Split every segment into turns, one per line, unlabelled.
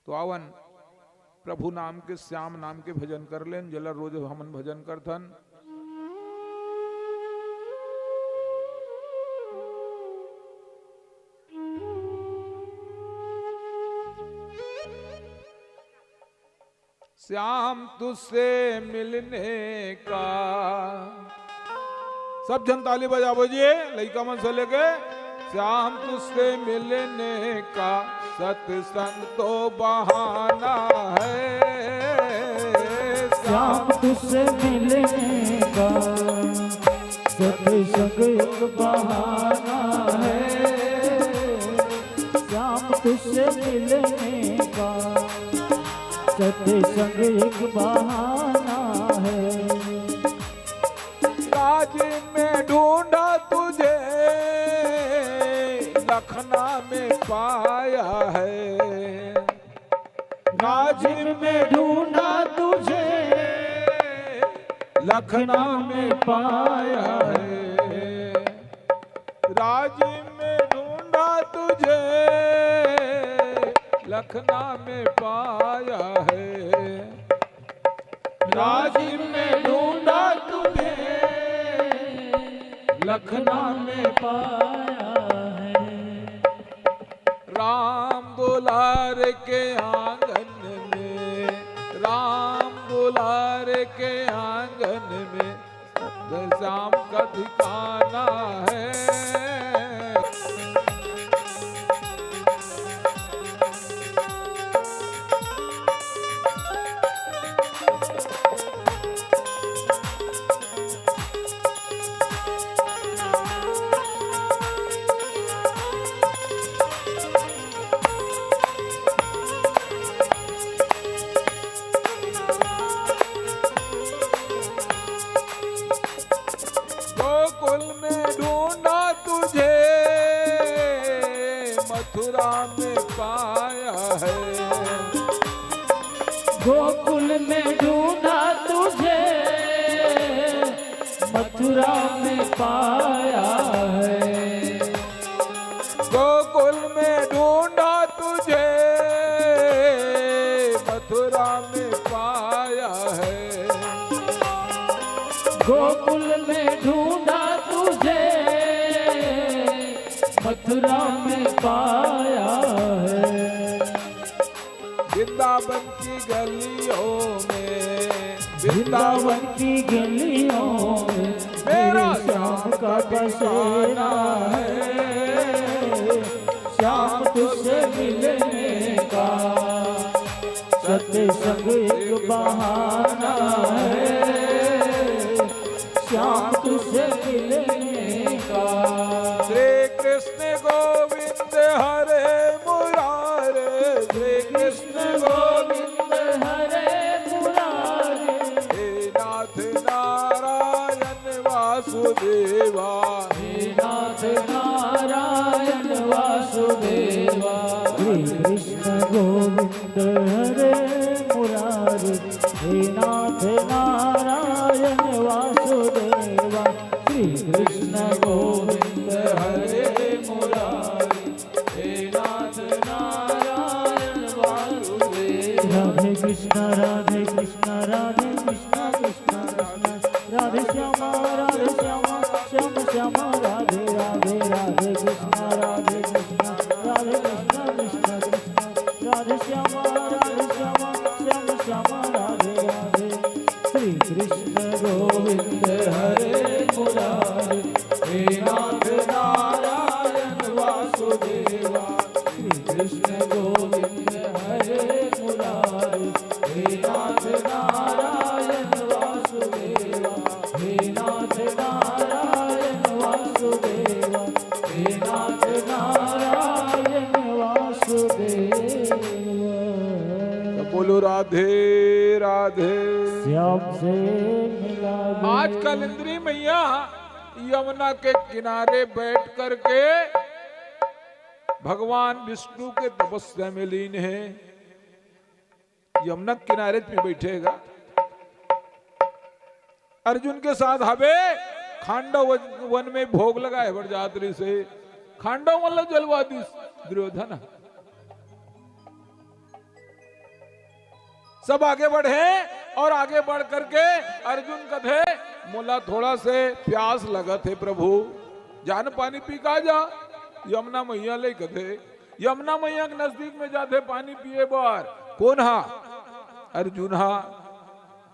तो आवन प्रभु नाम के श्याम नाम के भजन कर लेन, जला रोज हमन भजन करथन। श्याम तुझसे मिलने का, सब जन ताली बजा बजिए लइका मन से लेके। श्याम तुझसे मिलने का सत्संग तो बहाना है,
श्याम तुझसे मिलने का सत्संग एक बहाना है, श्याम तुझसे मिलने का सत्संग एक बहाना है।
राज में ढूंढा तुझे लखना में पाया है,
राज में ढूंढा तुझे
लखना में पाया है, राज में ढूंढा तुझे लखना में पाया है, राज में ढूंढा तुझे लखना में
पाया है।
राम दुलार के आंगन में, राम दुलार के आंगन में श्याम का ठिकाना है। गोकुल में ढूंढा तुझे मथुरा में पाया है,
गोकुल में ढूंढा तुझे मथुरा में पाया है,
गोकुल में ढूंढा तुझे मथुरा में पाया है,
गोकुल में ढूंढा तुझे मथुरा में पाया है।
वृंदावन की गलियों में,
वृंदावन की गलियों में मेरा श्याम का बसेरा है, श्याम तुझसे मिलने का सत्संग एक बहाना है, श्याम तुझसे मिलने का।
श्री कृष्ण गोविंद हरे मुरारे, श्री कृष्ण गोविंद
हरे मुरारे,
हे नाथ नारायण वासुदेवा,
हे नाथ नारायण वासुदेवा। श्री कृष्ण गोविंद हरे मुरारे, हे नाथ नारायण वासुदेवा। श्री कृष्ण गोविंद हरे मुरारे, हे नाथ नारायण वासुदेवा। राधे कृष्ण राधे कृष्ण राधे कृष्ण कृष्ण कृष्ण राधे श्यामा श्याम श्याम राधे राधे राधे कृष्ण राधे कृष्ण कृष्ण कृष्ण राधे श्यामा श्याम श्याम राधे राधे। श्री कृष्ण गोविंद हरे मुरारे, हे नाथ नारायण वासुदेवा। श्री कृष्ण गोविंद हरे मुरारे, हे नाथ नारायण वासुदेवा, हे नाथ नारायण वासुदेवा, हे नाथ नारायण वासुदेवा।
बोलो राधे राधे।
श्याम से मिला दे।
आजकल इंद्री मैया यमुना के किनारे बैठ करके भगवान विष्णु के तपस्या में लीन है। यमुना किनारे पे बैठेगा, अर्जुन के साथ हवे खांडव वन में भोग लगाए बड़जात्रि से। खांडव मतलब जलवादी दुर्योधन। सब आगे बढ़े और आगे बढ़ करके अर्जुन कथे मोला थोड़ा से प्यास लगत है प्रभु, जान पानी पी का जा। यमुना मैया ले कथे यमुना मैया के नजदीक में जाते पानी पिए बार। कौन हा? अर्जुन हा।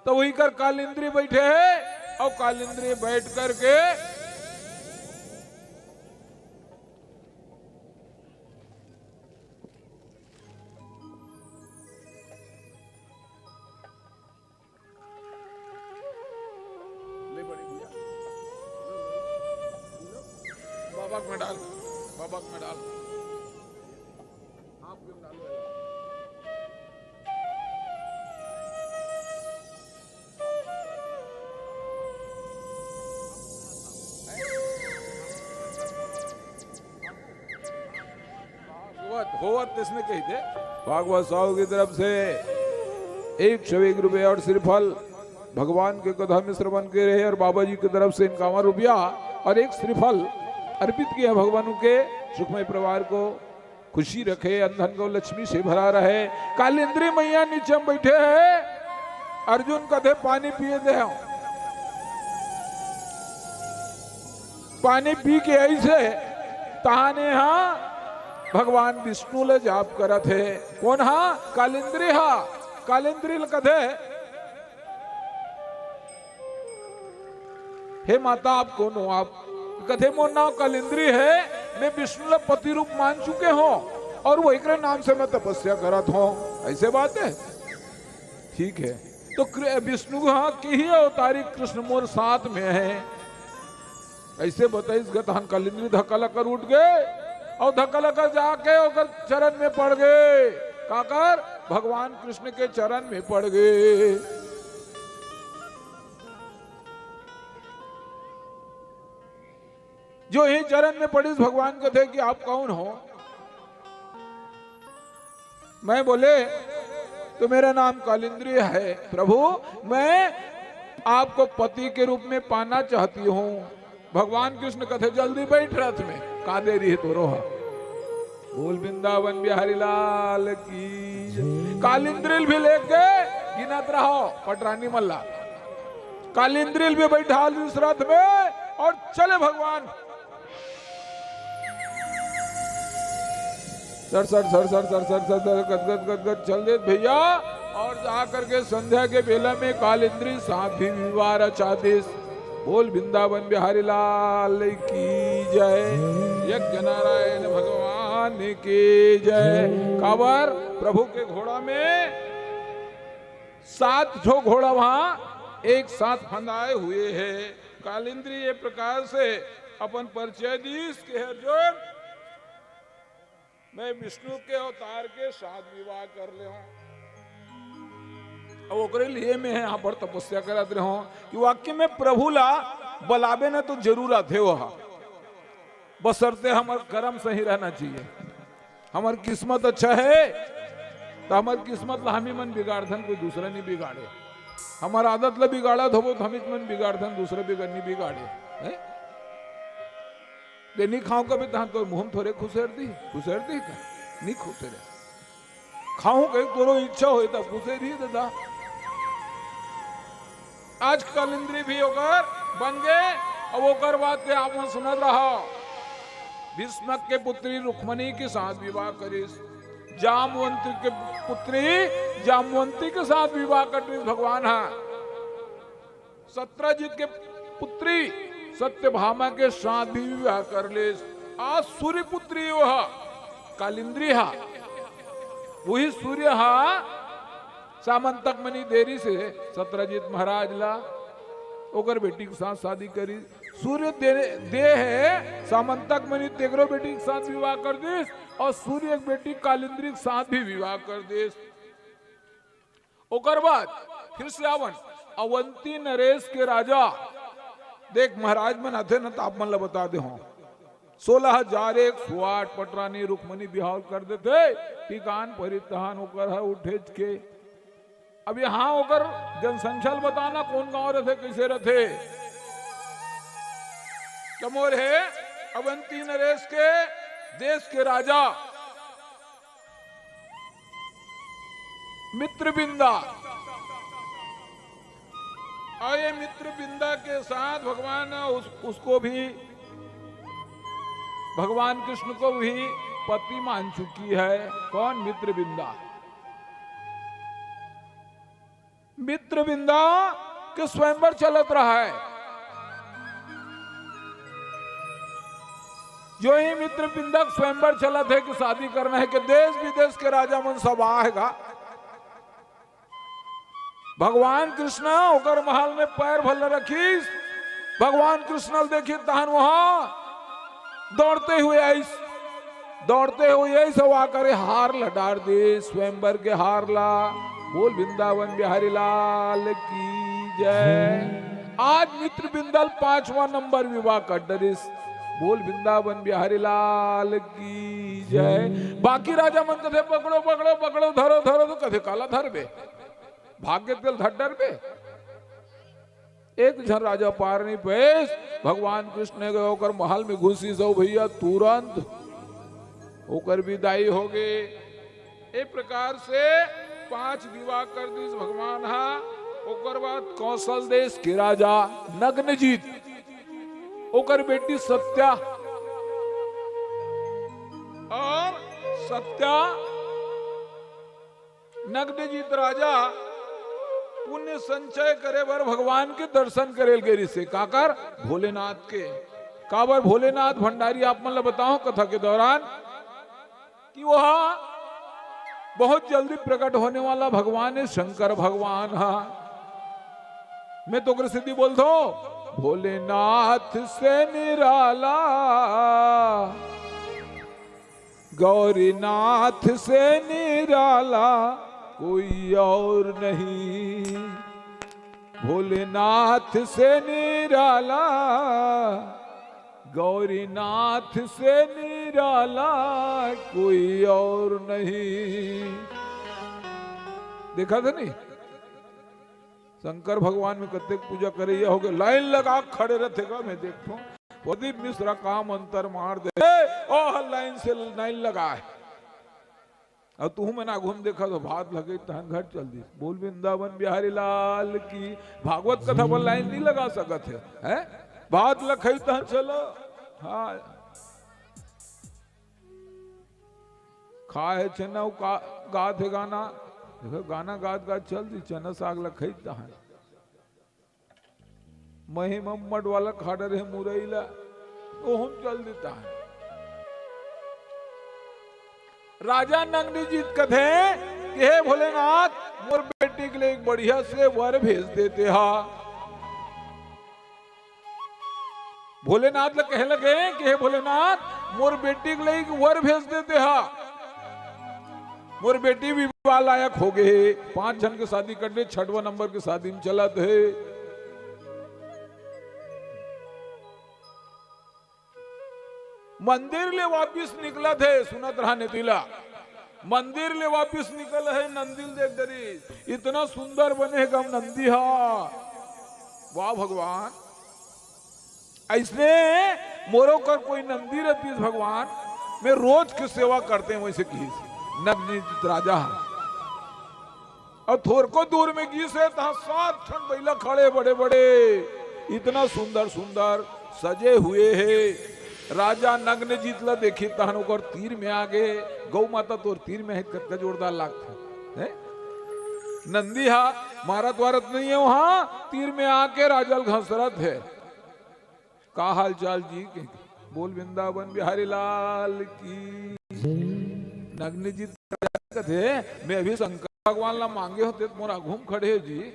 तो वही कर कालिंद्री बैठे है और कालिंद्री बैठ करके बाबक में डाल, बाबक में डाल, आप क्यों डालो? होवत इसने कही थे भागवत साहु की तरफ से 101 रुपये और श्रीफल भगवान के कथा में श्रवण के रहे और बाबा जी की तरफ से 51 रुपया और एक श्रीफल अर्पित किया भगवान के सुखमय परिवार को खुशी रखे, अंधन को लक्ष्मी से भरा रहे। कालिंद्री मैया नीचे बैठे हैं, अर्जुन कथे पानी पिए दे। पानी पी के ऐसे तहाने भगवान विष्णु ले जाप करत है। कौन हा? कालिंद्री हा। कालिंद्री कथे हे माता आप कौन हो? आप कथे मोर नाम कालिंद्री है, मैं विष्णु ला पति रूप मान चुके हो और वो एक नाम से मैं तपस्या करत हूं। ऐसे बात है? ठीक है। तो विष्णु के ही अवतारी कृष्ण मोर साथ में है, ऐसे बताइस गतान। कालिंद्री धक्का लकर उठ गए और धक्का लकर जाके और चरण में पड़ गए। काकर? भगवान कृष्ण के चरण में पड़ गए। जो ही चरण में पड़ी भगवान कहते कि आप कौन हो? मैं बोले तो मेरा नाम कालिंद्री है प्रभु, मैं आपको पति के रूप में पाना चाहती हूँ। भगवान कृष्ण कहते जल्दी बैठ रथ में, का दे रही है तो रोहा। बोल वृंदावन बिहारी लाल की। कालिंद्रिल भी लेके गिनत रहो पटरानी मल्ला। कालिंद्रिल भी बैठा इस रथ में और चले भगवान sir sir sir sir sir sir sir sir गदगद गदगद चल दे भैया। और जाकर के संध्या के बेला में कालिंद्री साथ भी विवाह रचादिस। बोल वृंदावन बिहारी लाल की जय। यज्ञ नारायण भगवान की जय। काबर प्रभु के घोड़ा में 7 ठो घोड़ा वहां एक साथ फंदाए हुए हैं। कालिंद्री ये प्रकार से अपन परिचय दीस के अर्जुन मैं विष्णु के अवतार के साथ विवाह कर ले हूं। अब ओकरे लिए मैं यहाँ पर तपस्या करत रहे हूं कि वाक्य में प्रभु ला बलाबे न तो जरूर आते वहा, बसरते हमार कर्म सही रहना चाहिए। हमार किस्मत अच्छा है तो हमार किस्मत ला हम ही मन बिगाड़धन, कोई दूसरा नहीं बिगाड़े। हमारा आदत ला बिगाड़ा तो हम ही मन बिगाड़धन, दूसरा नहीं बिगाड़े है? नहीं खाऊं कभी तहां तो मुंह थोड़े खुसेर दी का नहीं खुसेरे खाऊं कहीं तोरो इच्छा हो तब खुसेर ही दादा। आज कालिंद्री भी होकर बन गए और वो कर बात के आप सुनत रहा। भीष्म के पुत्री रुक्मणी के साथ विवाह करिस, जामवंती के पुत्री जामवंती के साथ विवाह करिस भगवान है। सत्यजीत के पुत्री सत्यभामा के साथ भी विवाह कर ले। आज सूर्य पुत्री वह कालिंद्री हा, वही सूर्य हा सामंतक मनी देरी से सत्यजीत महाराज ला ओकर बेटी के साथ शादी करी। सूर्य दे है सामंतक मनी तेगरो बेटी के साथ विवाह कर दिस और सूर्य एक बेटी कालिंद्री के साथ भी विवाह कर दिस। ओकर बाद फिर से अवंती नरेश के राजा देख महाराज मन आते न आप मन ला बता दे हो 16,108 पटरानी रुक्मणी बिहाव कर देते टिकान परितहान होकर है उठे के। अब यहाँ होकर जनसंख्या बताना कौन गांव रहते कैसे रहते। कमोर है अवंती नरेश के देश के राजा मित्रबिंदा और ये मित्र बिंदा के साथ भगवान उसको भी, भगवान कृष्ण को भी पति मान चुकी है। कौन? मित्र बिंदा। मित्र बिंदा के स्वयंवर चलत रहा है। जो ही मित्र बिंदा स्वयंवर चलत है कि शादी करना है, कि देश विदेश के राजा मन सब आएगा। भगवान कृष्ण होकर महल में पैर भल रखीस। भगवान कृष्ण देखिए तहन वहां दौड़ते हुए आई सब आकर हार लडार दे, स्वयंवर के हार ला। बोल वृंदावन बिहारी लाल की जय। आज मित्र बिंदल 5वां नंबर विवाह कर डरिस। बोल वृंदावन बिहारी लाल की जय। बाकी राजा मन कथे पकड़ो पकड़ो पकड़ो, धरो धरो, तो कथे काला धर बे, भाग्य तेल धड्डर पे। एक जन राजा पार नहीं पेश। भगवान कृष्ण ने गए होकर महल में घुसी सो भैया तुरंत होकर विदाई हो गए। एक प्रकार से 5 विवाह कर दी भगवान। हाँ, ओकर बाद कौशल देश के राजा नग्नजीत, ओकर बेटी सत्या, और सत्या नग्नजीत राजा पुण्य संचय करे बर भगवान के दर्शन करेल गेरी से काकर भोलेनाथ के। काबर भोलेनाथ भंडारी आप मन बताओ कथा के दौरान कि वह बहुत जल्दी प्रकट होने वाला भगवान है, शंकर भगवान। हाँ, मैं तो सिद्धि बोल दो, भोलेनाथ से निराला, गौरीनाथ से निराला कोई और नहीं। भोलेनाथ से निराला, गौरीनाथ से निराला कोई और नहीं। देखा था नहीं? शंकर भगवान में कत्ते पूजा करे हो गए, लाइन लगा खड़े रहेगा। मैं देखो प्रदीप मिश्रा काम अंतर मार दे, ओह लाइन से लाइन लगा है। और तू में ना घूम देखा तो भात लगे तहन घर चल दी। बोल वृंदावन बिहारी लाल की। भागवत कथा पर लाइन नहीं लगा सकत है? भात लखई तहन चलो। हाँ, खाए चना गात है गाना, देखो गाना गात गात चल दी। चना साग लखई तहन मही मम्मट वाला खाड़ा रहे मुरैला, तो हम चल देता है। राजा नग्नजीत कथे कि हे भोलेनाथ, मोर बेटी के लिए एक बढ़िया से वर भेज देते हा। भोलेनाथ कहे लगे कि हे भोलेनाथ, मोर बेटी के लिए एक वर भेज देते हा। मोर बेटी विवाह लायक हो गए। 5 जन के शादी कर दे, 6वां नंबर के शादी में चला थे। मंदिर ले वापिस निकला थे, सुनत रहा नेतिला। मंदिर ले वापिस निकल है, नंदिल देख दरी इतना सुंदर बनेगा नंदी। हा, वाह भगवान, ऐसने मोरो कर कोई नंदी रहती भगवान। मैं रोज की सेवा करते हैं वैसे की नग्नजीत राजा। और थोर को दूर में गी से 7 ठन बैला खड़े बड़े बड़े, इतना सुंदर सुंदर सजे हुए है। राजा नग्नजीत ला देखी तहन ओकर तीर में आगे। गौ माता तोर तीर में है, कतका जोरदार लागता है। नंदी हा मारत वारत नहीं है, वहां तीर में आके राजल घसरत है। का हाल चाल जी? बोल वृंदावन बिहारी लाल की। नग्नजीत कथे मैं अभी शंकर भगवान ला मांगे होते तो मोरा घूम खड़े है जी,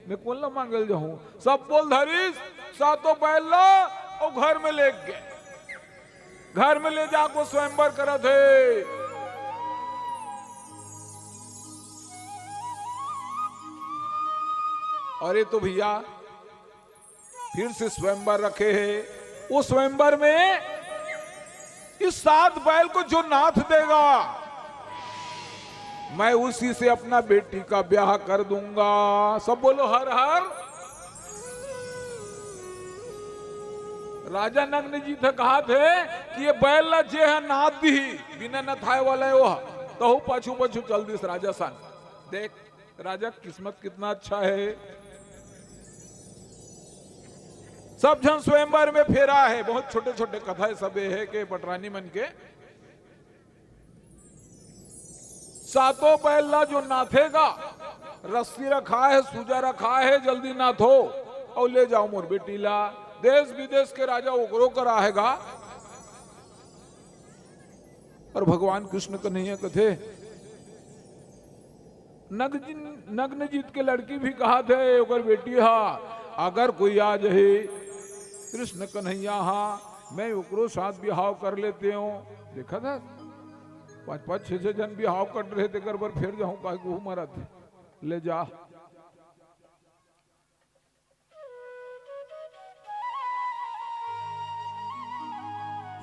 मैं कौन ला मांगल जाऊं? सब बोल धरीस, सातों बैल ला और घर में ले गए। घर में ले जाको स्वयंवर कर थे। अरे तो भैया फिर से स्वयंवर रखे हैं। उस स्वयंवर में इस 7 बैल को जो नाथ देगा, मैं उसी से अपना बेटी का ब्याह कर दूंगा। सब बोलो हर हर। राजा नग्नजीत कहा थे कि ये बैल ला जे है नाथ दी, बिना न थाए वाला है वो, तो पछू पछू चल दिस राजा सन। देख राजा किस्मत कितना अच्छा है। सब जन स्वयंवर में फेरा है। बहुत छोटे छोटे कथा सब ये है कि पटरानी मन के सातों पहला जो नाथेगा, रस्सी रखा है, सूजा रखा है, जल्दी नाथो और ले जाओ मोर बेटीला। देश विदेश के राजा उकरो कर आएगा। और भगवान कृष्ण कन्हैया कथे नग्न जीत के लड़की भी कहा थे ओकर बेटी हा, अगर कोई आ जाए कृष्ण कन्हैया हा, मैं ओकरो साथ बिहाव कर लेते हो। देखा था 5-5, 6-6 जन बिहाव कर रहे थे, कर बार फिर जाऊं का मरा थे, ले जा।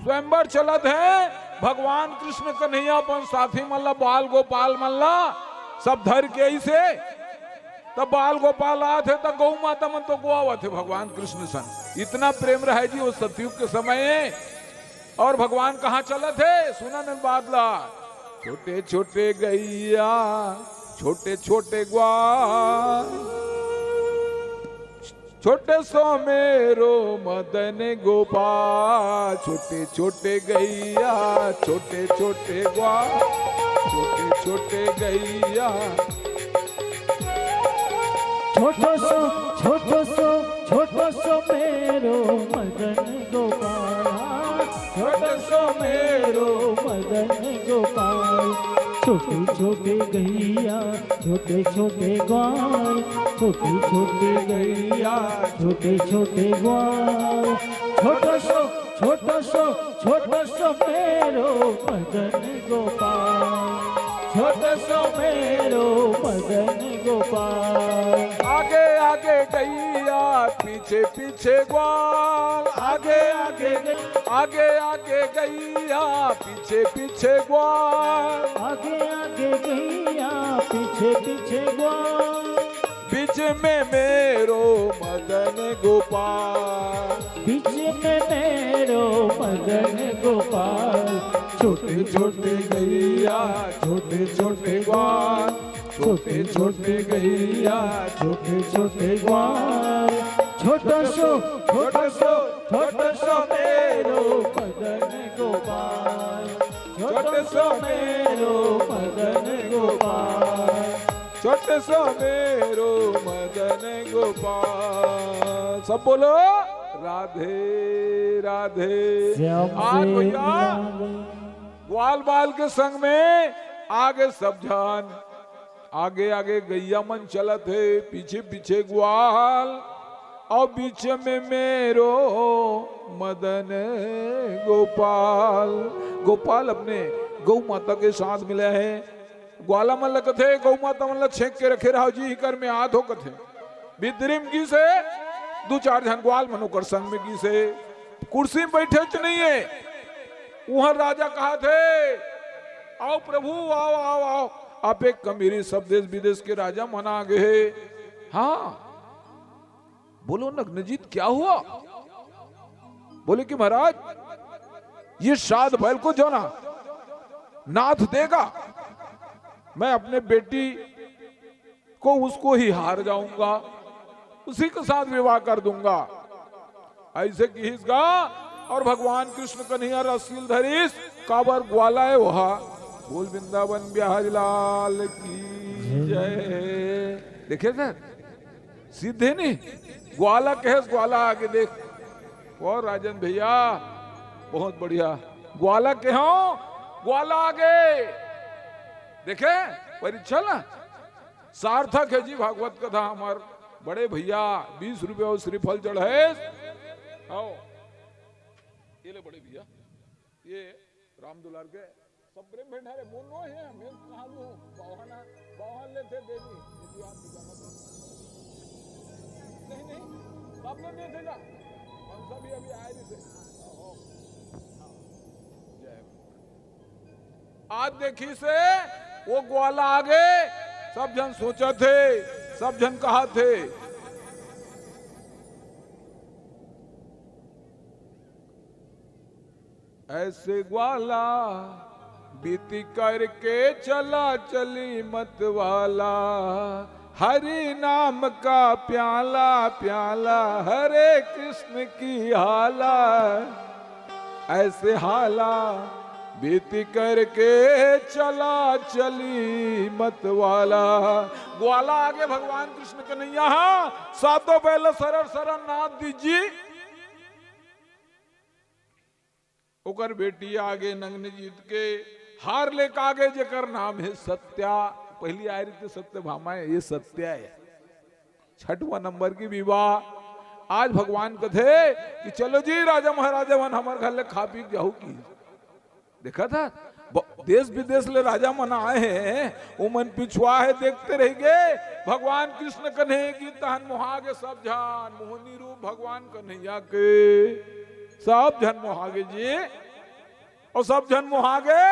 स्वयंवर चलत है, भगवान कृष्ण कन्हैया अपन साथी मल्ला बाल गोपाल मल्ला सब धर के ऐसे तब बाल गोपाल आते तब गौ माता मन तो गोवा थे भगवान कृष्ण सन। इतना प्रेम रहे जी वो सतयुग के समय। और भगवान कहाँ चले थे सुना न बादला, छोटे छोटे गैया छोटे छोटे ग्वाल, छोटे सो मेरो मदन गोपाल, छोटे छोटे गैया छोटे छोटे ग्वाल, छोटे छोटे गैया।
छोटो सो मेरो मदन गोपाल, छोटो सो मेरो मदन गोपाल, छोटे छोटे गैया छोटे छोटे ग्वाल, छोटे छोटे गैया छोटे छोटे ग्वाल, छोटो सो मेरो मदन गोपाल, छोटो सो मेरो मदन गोपाल।
आगे आगे गैया पीछे पीछे ग्वाल, आगे आगे गैया पीछे पीछे ग्वाल,
आगे आगे गैया पीछे पीछे ग्वाल,
बीच में मेरो मदन गोपाल,
बीच में मेरो मदन गोपाल,
छोटे छोटे गैया छोटे छोटे ग्वाल, छोटे छोटे गैया
छोटे छोटे ग्वाल, छोटो सो मेरो मदन गोपाल, छोटो सो मेरो मदन गोपाल,
छोटे सो मेरो मदन गोपाल। सब बोलो राधे राधे। आज भैया ग्वाल बाल के संग में आगे सब जान, आगे आगे गैया मन चलत है, पीछे पीछे ग्वाल और बीच में मेरो मदन गोपाल। गोपाल अपने गौ माता के साथ मिला है। ग्वाला मन कथे गौ माता मन छेक के रखे रहो जी कर में आध हो कथे बिदरिम की से 2-4 जन ग्वाल मनोकर संग में की से कुर्सी में बैठे च नहीं है। वहां राजा कहा थे आओ प्रभु आओ आओ आओ, आप एक कमीरी सब देश विदेश के राजा मना गए। हाँ बोलो नग्नजीत क्या हुआ? बोले कि महाराज ये श्राद्ध बैल को जो ना नाथ देगा, मैं अपने बेटी को उसको ही हार जाऊंगा, उसी के साथ विवाह कर दूंगा। ऐसे किसका? और भगवान कृष्ण कन्हैया रसील धरीस काबर ग्वाला है वहा। बोल वृंदावन बिहारी लाल की जय। देखे सर सीधे नहीं ग्वाला कहे, ग्वाला आगे देख और राजन भैया बहुत बढ़िया ग्वाला के हो, ग्वाला आगे देखे परीक्षा ना सार्थक है जी। भागवत कथा हमार बड़े भैया 20 रुपए और श्रीफल चढ़े। आओ ये ले बड़े भैया, ये राम दुलार के सब प्रेम भंडारे मोनो है। मैं कहा लू बहाना बहान लेते देनी यदि आप नहीं नहीं सब लोग देते जा, हम सभी अभी आए नहीं थे। जय आज देखी से वो ग्वाला आगे सब जन सोचा थे, सब जन कहा थे ऐसे ग्वाला बीती करके चला चली मत वाला, हरि नाम का प्याला प्याला हरे कृष्ण की हाला, ऐसे हाला बीती करके चला चली मतवाला। ग्वाला आगे भगवान कृष्ण कन्हैया सातों पहले सरर सरर नाथ दीजिए। ओकर बेटी आगे नग्न जीत के हार ले कागे जेकर नाम है सत्या। पहली आ रही थी सत्य भामा, ये सत्या है। छठवां नंबर की विवाह। आज भगवान कथे कि चलो जी राजा महाराजा वन हमारे घर ले खा पी जाऊ की। देखा था देश विदेश ले राजा मन आए हैं, वो मन पिछुआ है, देखते रह गए। भगवान कृष्ण कन्हैया की तहन मोहागे सब जान, मोहनी रूप भगवान कन्हैया के सब जन मोहागे जी, और सब जन मोहागे।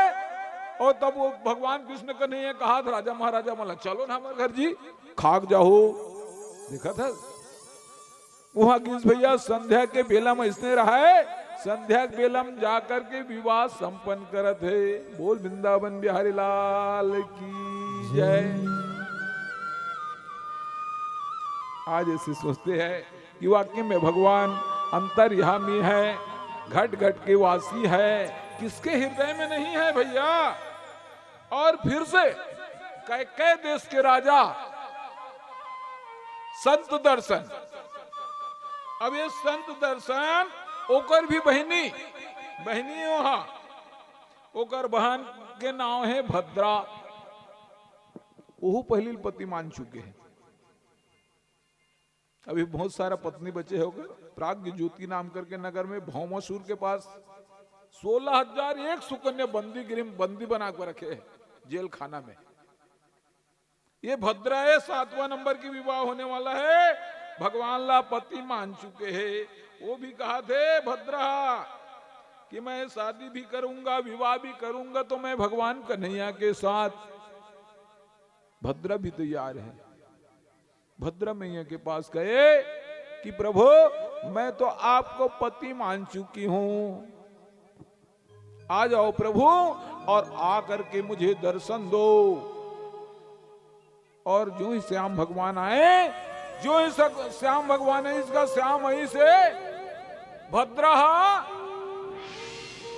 और तब वो भगवान कृष्ण कन्हैया कहा था राजा महाराजा मला चलो ना हमारे घर जी खाक जाओ। देखा था वहां गिस भैया संध्या के बेला में इसने रहा है, संध्या के बेला में जाकर के विवाह संपन्न करत है। बोल वृंदावन बिहारी लाल की जय। आज ऐसे सोचते हैं कि वाकई में भगवान अंतर्यामी है, घट घट के वासी है, किसके हृदय में नहीं है भैया। और फिर से कै देश के राजा संत दर्शन। अब ये संत दर्शन ओकर भी बहनी वहां, ओकर बहन के नाम है भद्रा। वो पहली पति मान चुके हैं, अभी बहुत सारा पत्नी बचे होकर। प्राग्ञ ज्योति नाम करके नगर में भौमासुर के पास 16,001 सुकन्या बंदी बना कर रखे हैं जेल खाना में। ये भद्रा है, 7वां नंबर की विवाह होने वाला है। भगवान ला पति मान चुके हैं। वो भी कहा थे भद्रा कि मैं शादी भी करूंगा, विवाह भी करूंगा तो मैं भगवान कन्हैया के साथ। भद्रा भी तैयार है। भद्रा मैया के पास गए कि प्रभु मैं तो आपको पति मान चुकी हूं, आ जाओ प्रभु और आकर के मुझे दर्शन दो। और जो ही श्याम भगवान आए, जो ही श्याम भगवान है, इसका श्याम वहीं से भद्रा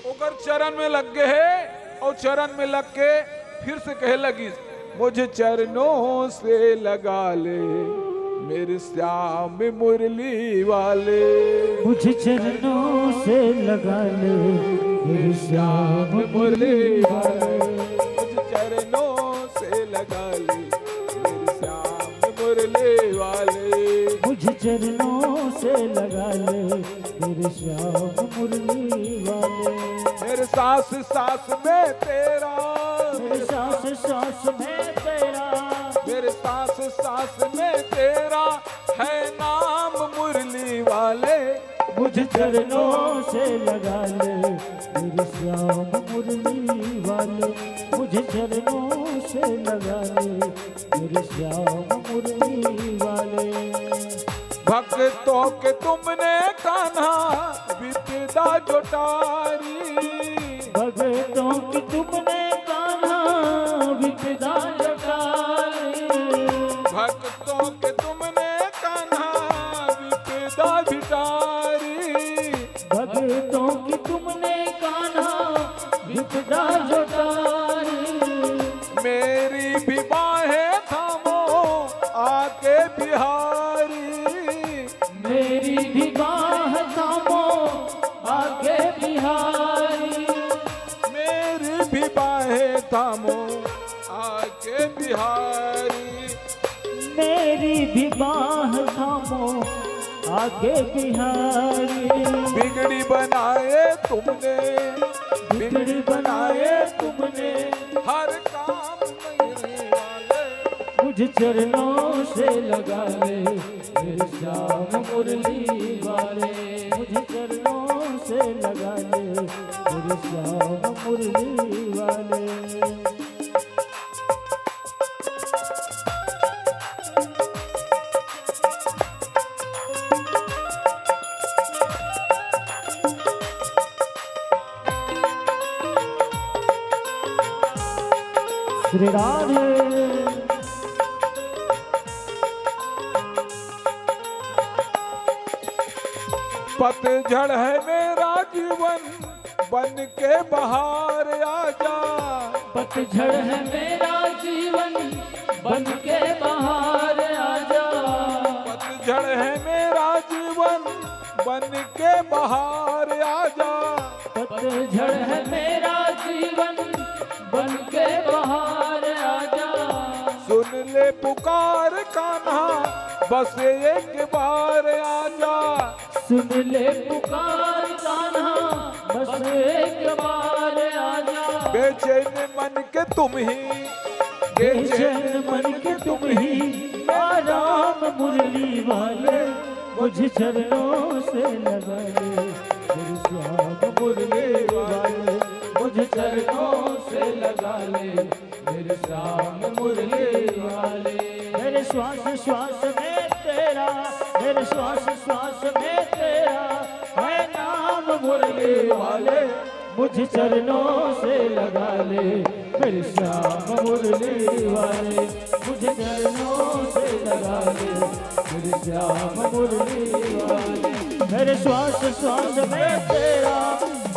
ओकर चरण में लग गए है। और चरण में लग के फिर से कहे लगी मुझे चरणों से लगा ले मेरे श्याम मुरली वाले,
मुझे चरणों से लगा ले मेरे श्याम मुरली वाले,
मुझे चरणों से लगा ले मेरे श्याम मुरली वाले,
मुझे चरणों से लगा ले मेरे श्याम मुरली वाले।
मेरे सांस सांस में तेरा,
मेरे सांस सांस में तेरा,
मेरे सांस सांस में तेरा है नाम मुरली वाले,
मुझे चरणों से लगा ले मेरे श्याम मुरली वाले, मुझे चरणों से लगा ले मेरे श्याम मुरली वाले।
भक्तों के तुमने कान्हा विपदा जुटारी,
भक्तों की तुमने कान्हा विपदा जुटारी,
भक्तों के तुमने कान्हा विपदा जुटारी,
भक्तों की तुमने कान्हा विपदा जुटारी।
मेरी भी बाहें थामो आके बिहारी,
मेरी भी बाह थामो आगे बिहारी,
मेरी भी बाहें थामो आके बिहारी,
मेरी भी बाह थामो आगे बिहारी।
बिगड़ी बनाए तुमने,
बिगड़ी बनाए तुमने
हर काम मेरे वाले,
मुझे चरणों से लगा ले मेरे श्याम मुरली वाले, मुझे चरणों से लगा ले मेरे श्याम मुरली वाले। श्री राधे
पतझड़ है मेरा जीवन बन के बहार आजा।
पतझड़ है मेरा जीवन बन के बहार आजा।
पतझड़ है मेरा जीवन बन के बहार आजा।
पतझड़ है मेरा जीवन बन के बहार आजा।
सुन ले पुकार कान्हा बस एक बार आजा।
सुन ले पुकार कान्हा बस एक बार आजा।
बेचैन मन के तुम ही,
बेचैन मन के तुम ही राम मुरली वाले, मुझे चरणों से लगा ले मेरे श्याम मुरली वाले। मुझे चरणों से लगा ले मेरे श्याम मुरली वाले। मेरे श्वास श्वास में तेरा, मेरे श्वास श्वास में तेरा है नाम मुरली वाले। मुझे चरणों से लगा ले मेरे श्याम मुरली वाले। मुझे चरणों से लगा ले मेरे श्याम मुरली वाले। मेरे श्वास श्वास में तेरा,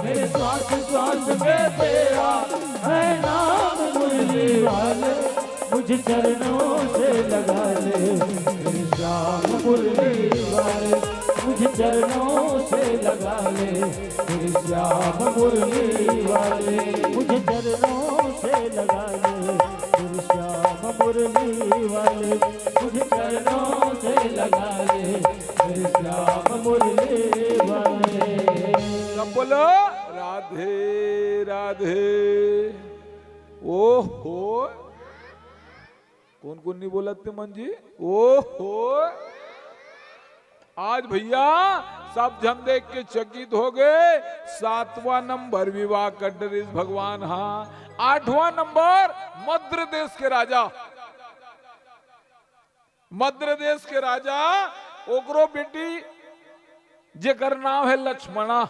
मेरे श्वास श्वास में तेरा है नाम मुरली वाले। मुझे चरणों से लगा ले मेरे श्याम मुरली वाले। मुझे चरणों से लगा ले मेरे श्याम मुरली वाले। मुझे चरणों से लगा ले मेरे श्याम मुरली वाले। मुझे चरणों से लगा ले मेरे श्याम मुरली वाले।
सब बोलो राधे राधे। ओहो कौन कौन नहीं बोला थे मन जी। ओहो आज भैया सब जन देख के चकित हो गए। 7वां नंबर विवाह कर डरिस भगवान। हाँ 8वां नंबर मद्र देश के राजा, मद्र देश के राजा ओकरो बेटी जेकर नाम है लक्ष्मणा।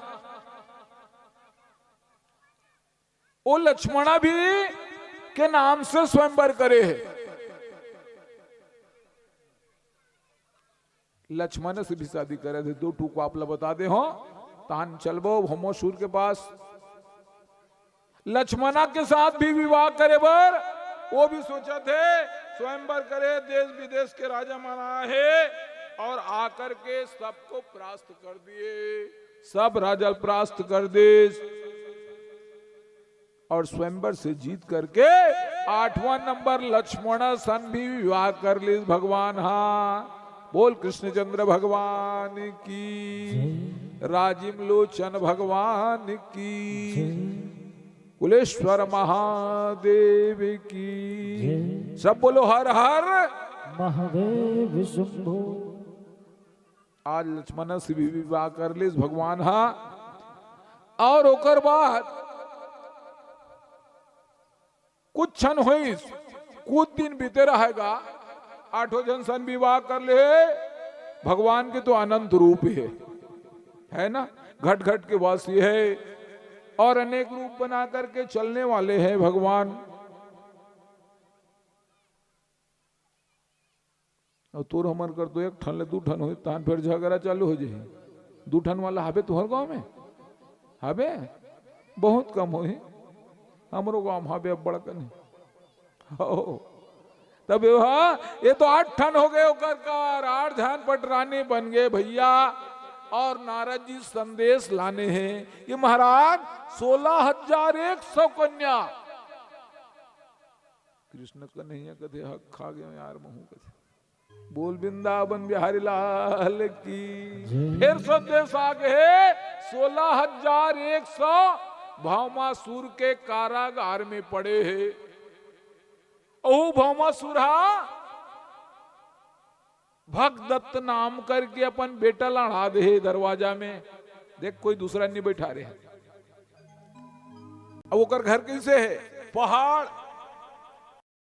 वो लक्ष्मणा भी के नाम से स्वयंवर करे है। लक्ष्मण से भी शादी करे थे। 2 टूक आप बता दे हो तान चलबो भौमोसूर के पास। लक्ष्मणा के साथ भी विवाह करे बर वो भी सोचा थे स्वयंवर करे। देश विदेश के राजा मना है और आकर के सबको परास्त कर दिए। सब राजा परास्त कर दे और स्वयंवर से जीत करके 8वां नंबर लक्ष्मण सन भी विवाह कर ली भगवान। हाँ बोल कृष्णचंद्र भगवान की, राजिम लोचन भगवान की, कुलेश्वर महादेव की। सब बोलो हर हर
महादेव शंभो।
आज लक्ष्मण से भी विवाह कर ली भगवान। हाँ और ओकर बाद कुछ क्षण हुई, कुछ दिन बीते रहेगा। 8 जन सन विवाह कर ले। भगवान के तो अनंत रूप है ना, घट घट के वासी है और अनेक रूप बना करके चलने वाले हैं भगवान। और तोर हमर कर तो 1 ठन ले 2 ठन हो तान फिर झगड़ा चालू हो जाए। 2 ठन वाला हबे तुहर गांव में हबे बहुत कम हो। हमरो गांव हबे बड़का नहीं हो। तब ये तो 8 ठन हो गए ओकर कार। 8 ध्यान पटरानी बन गए भैया। और नारद जी संदेश लाने हैं कि महाराज 16,100 कन्या। कृष्ण कन्हैया कथे हक खा गए यार महू कथे। बोल वृंदावन बिहारी लाल की। फिर संदेश आ गए 16,100 भौमासुर के कारागार में पड़े हैं। ओ भौमासुर भगदत्त नाम करके अपन बेटा लड़ा दे दरवाजा में। देख कोई दूसरा नहीं बैठा रहे। अब ओकर घर कैसे है? पहाड़।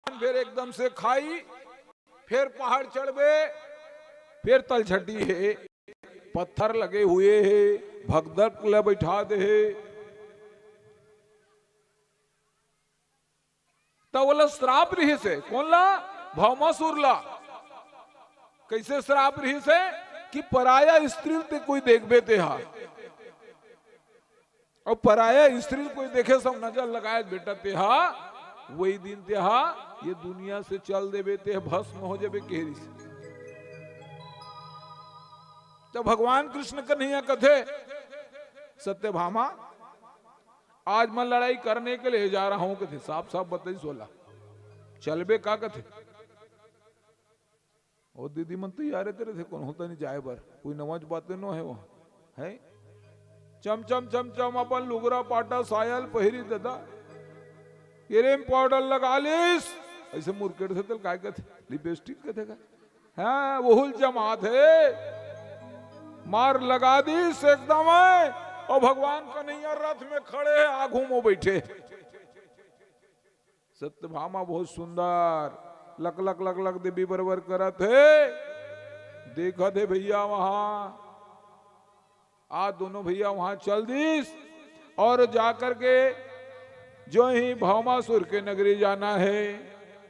फिर एकदम से खाई, फिर पहाड़ चढ़बे, फिर तलछटी है, पत्थर लगे हुए है, भगदत्त ले बैठा दे। तो बोला श्राप रही से कौन ला? भौमासुर ला। कैसे श्राप रही से? कि पराया स्त्री ते कोई देखबे ते हा, और पराया स्त्री कोई देखे सब नजर लगाए बेटा ते हा, वही दिन ते हा ये दुनिया से चल देवे ते भस्म हो जाबे केहरी से। तो भगवान कृष्ण कन्हैया कथे सत्यभामा आज मैं लड़ाई करने के लिए जा रहा हूं, कथे साफ साफ बताई सोला चलबे का कथे। ओ दीदी मन तैयार है तेरे थे कौन होता नहीं जाए बर, कोई नवाज बातें नो है वो है चम चम चम चम अपन लुगरा पाटा सायल पहिरी दादा क्रीम पाउडर लगा लिस ऐसे मुर्केट से तल काय कथे लिपस्टिक कथे का हाँ वहुल जमात है मार लगा दी एकदम है, और भगवान कन्हैया रथ में खड़े हैं आगू में बैठे। सत्यभामा बहुत सुंदर लक लक लक लक देवी बरबर करत है, देखा थे भैया वहां आज दोनों भैया वहां चल दीस, और जाकर के जो ही भौमासुर के नगरी जाना है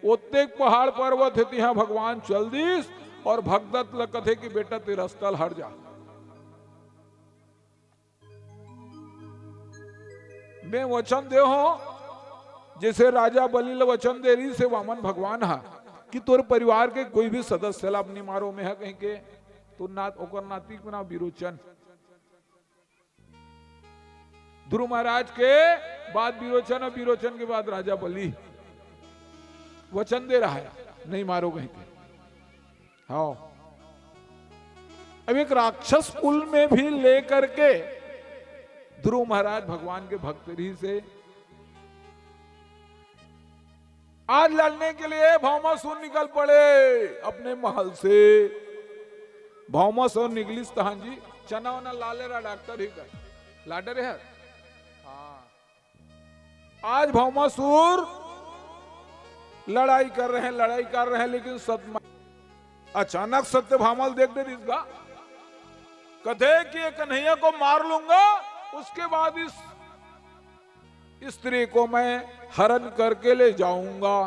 उत्ते पहाड़ पर्वत है तिहा भगवान चल दीस, और भगदत्त लकथे कि बेटा तेरा स्थल हट जा। मैं वचन दे हो जैसे राजा बलि वचन दे रही से वामन भगवान हा कि तोर परिवार के कोई भी सदस्य ला अपनी मारो में है कहीं के तो नात ओकर नाती को ना विरोचन। ध्रुव महाराज के बाद विरोचन और विरोचन के बाद राजा बलि वचन दे रहा है नहीं मारो कहीं के। हाँ अब एक राक्षस कुल में भी लेकर के ध्रुव महाराज भगवान के भक्त ही से आज लड़ने के लिए भौमासुर निकल पड़े अपने महल से। भौमासुर निकलिस तहां जी चना वना लाले रहा डॉक्टर ही कर लाडर है। हाँ आज भौमासुर लड़ाई कर रहे हैं लेकिन अचानक सत्यभामा देख दे इसका कथे कि ये कन्हैया को मार लूंगा, उसके बाद इस स्त्री को मैं हरण करके ले जाऊंगा,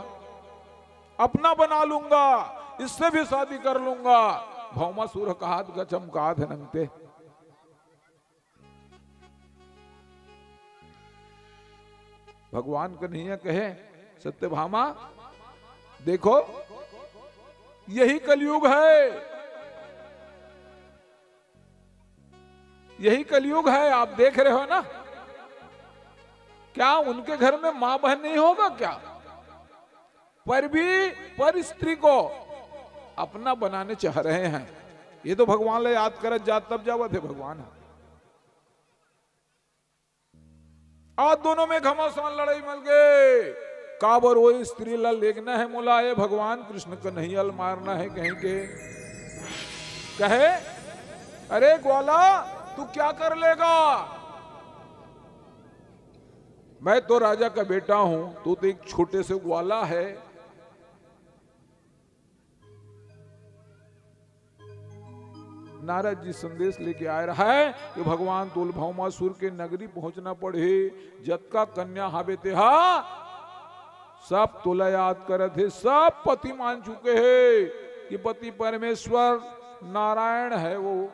अपना बना लूंगा, इससे भी शादी कर लूंगा। भौमासुर का हाथ का चमका थे नंगते। भगवान कन्हैया कहे सत्यभामा देखो यही कलयुग है, यही कलयुग है, आप देख रहे हो ना। क्या उनके घर में मां बहन नहीं होगा क्या? पर भी पर स्त्री को अपना बनाने चाह रहे हैं। ये तो भगवान ले याद कर जात तब जावत है भगवान। आज दोनों में घमासान लड़ाई मिल गए। काबर वो स्त्री ला लेगना है मुलाये भगवान कृष्ण को नहीं अल मारना है कहीं के। कहे अरे ग्वाला तू क्या कर लेगा? मैं तो राजा का बेटा हूं, तू तो एक छोटे से ग्वाला है। नारद जी संदेश लेके आ रहा है कि भगवान तुल भौमासुर के नगरी पहुंचना पड़े। जत का कन्या हावे तेहा सब तुला याद करे थे, सब पति मान चुके हैं कि पति परमेश्वर नारायण है वो।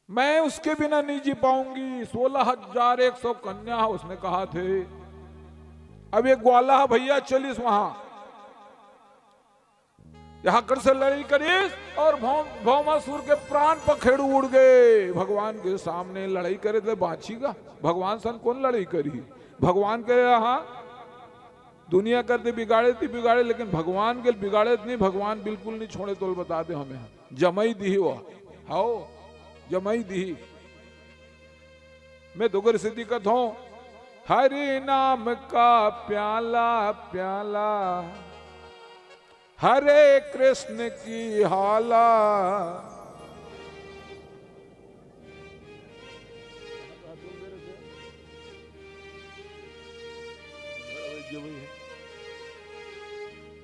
मैं उसके बिना नहीं जी पाऊंगी। 16,100 कन्या उसने कहा थे। अब ये ग्वाला भैया चलिस वहां, यहां कर से लड़ाई करीस और भौमासुर के प्राण पखेड़ू उड़ गए। भगवान के सामने लड़ाई करे थे बाछी का। भगवान सन कौन लड़ाई करी? भगवान के यहाँ दुनिया करते बिगाड़े थी बिगाड़े, लेकिन भगवान के बिगाड़े नहीं। भगवान बिल्कुल नहीं छोड़े तो बता दे हमें। जमई दी वो हाओ जमई दी। मैं दोगर सिद्धि कथ हूं हरि नाम का प्याला प्याला हरे कृष्ण की हाला।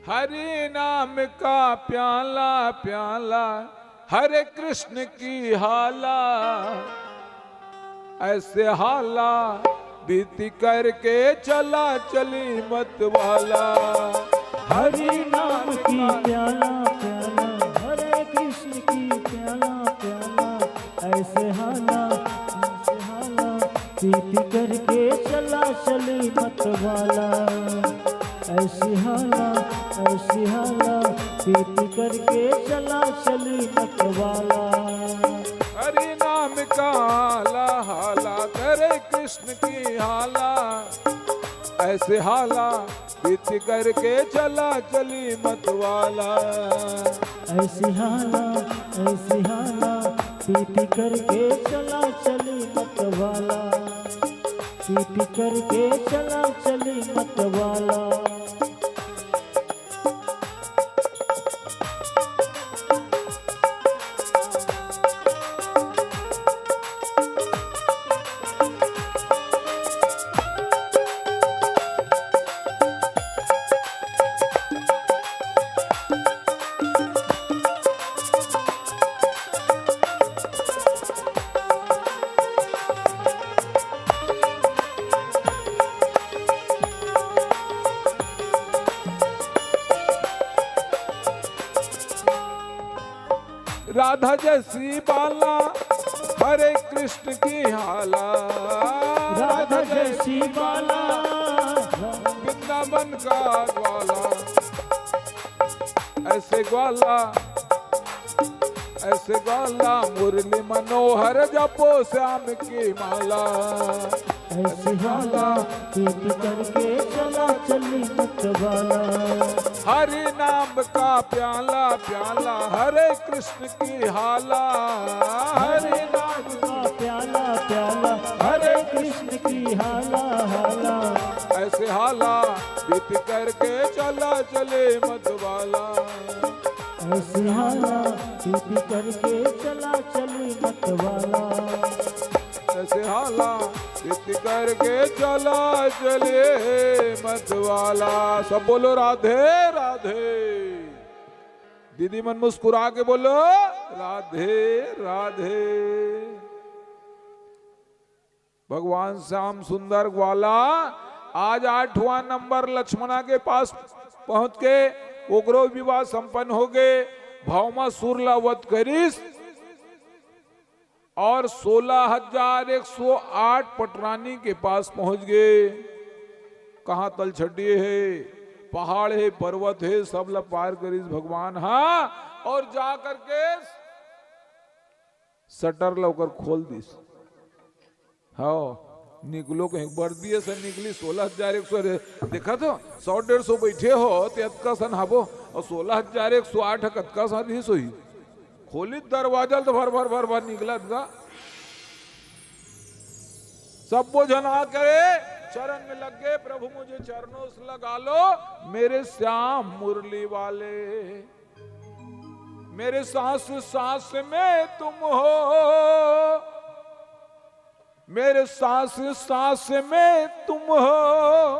हरि नाम का प्याला प्याला हरे कृष्ण की हाला। ऐसे हाला बीती करके चला चली मत वाला।
हरि नाम की प्याला प्याला हरे कृष्ण पी पी करके चला चली मत वाला, ऐसी हाला पी पी करके चला चली मत वाला।
हरि नाम का हाला हाला करे कृष्ण की हाला, ऐसे हाला बीत करके चला चली मत वाला।
ऐसी हाला पी पी करके चला चली मत वाला, पी पी करके चला चली मत वाला।
राधा जैसी बाला हरे कृष्ण की हाला,
राधा जैसी बाला
वृंदावन का ग्वाला, ऐसे ग्वाला मुरली मनोहर जपो श्याम की माला।
ऐसी हाला पी पी करके चला चली मत वाला,
हरि नाम का प्याला प्याला हरे कृष्ण की हाला, हरि नाम
का प्याला प्याला हरे कृष्ण की हाला हाला।
ऐसे हाला बीत करके चला चले मत वाला,
ऐसी हाला पी पी करके चला चली मत वाला।
ऐसे हाला बीत करके चला चले मत वाला। सब बोलो राधे राधे। दीदी मन मुस्कुरा के बोलो राधे राधे। भगवान श्याम सुंदर ग्वाला आज 8वां नंबर लक्ष्मणा के पास पहुंच के उग्रो विवाह संपन्न हो गए। भौमा सुरला वध करीस और 16,108 पटरानी के पास पहुंच गए। कहां तलछटिए है, पहाड़ है, पर्वत है, सब ला पार करीस भगवान। हाँ, और जा करके शटर लवकर खोल दीस। हाँ, निकलो कहीं बर्दिये से निकली 16,100। देखा तो 100-150 बैठे हो तो सन हाबो और 16,108 कतका सन ही सोई। खोली दरवाजा तो भर भर भर भर निकला था। सब वो जना करे चरण में लग गए, प्रभु मुझे चरणों से लगा लो, मेरे श्याम मुरली वाले, मेरे सांस सांस में तुम हो, मेरे सांस सांस में तुम हो,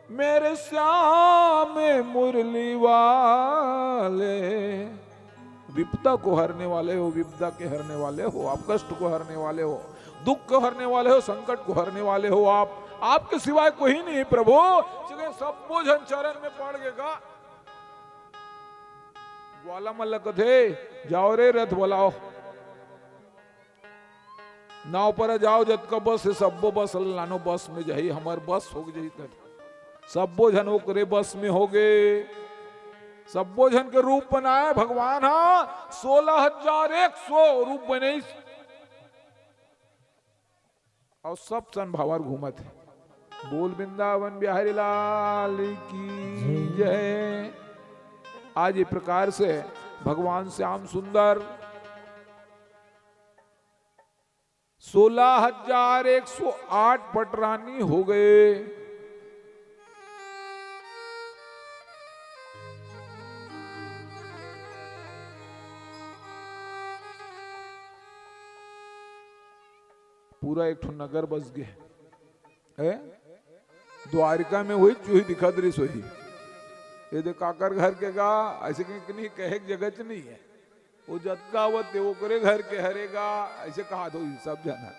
मेरे श्याम मुरली वाले। विपदा को हरने वाले हो, विपदा के हरने वाले हो आप, कष्ट को हरने वाले हो, दुख को हरने वाले हो, संकट को हरने वाले हो आप। आपके सिवाय कोई नहीं प्रभु। सब जन चरण में पड़ गएगा। ग्वाला मल्ल कथे जाओ रे रथ बोलाओ, नाव पर जाओ जत का बस है, सबो बस लानो बस में जाई, हमार बस हो गई। सबो जन ओकरे बस में हो गए। सबो जन के रूप बनाए भगवान। हाँ, 16,100 रूप बने और सब सन भावर घूमत है। बोल वृंदावन बिहारी लाल की जय। आज इस प्रकार से भगवान श्याम सुंदर 16,108 पटरानी हो गए। पूरा एक ठो नगर बस गए। द्वारिका में हुई चूही दिखत रही सोही। ये दे काकर घर के गा ऐसे कहीं कहे जगह च नहीं है। वो जतका आवत वो करे घर के हरेगा ऐसे कहा तो सब जाना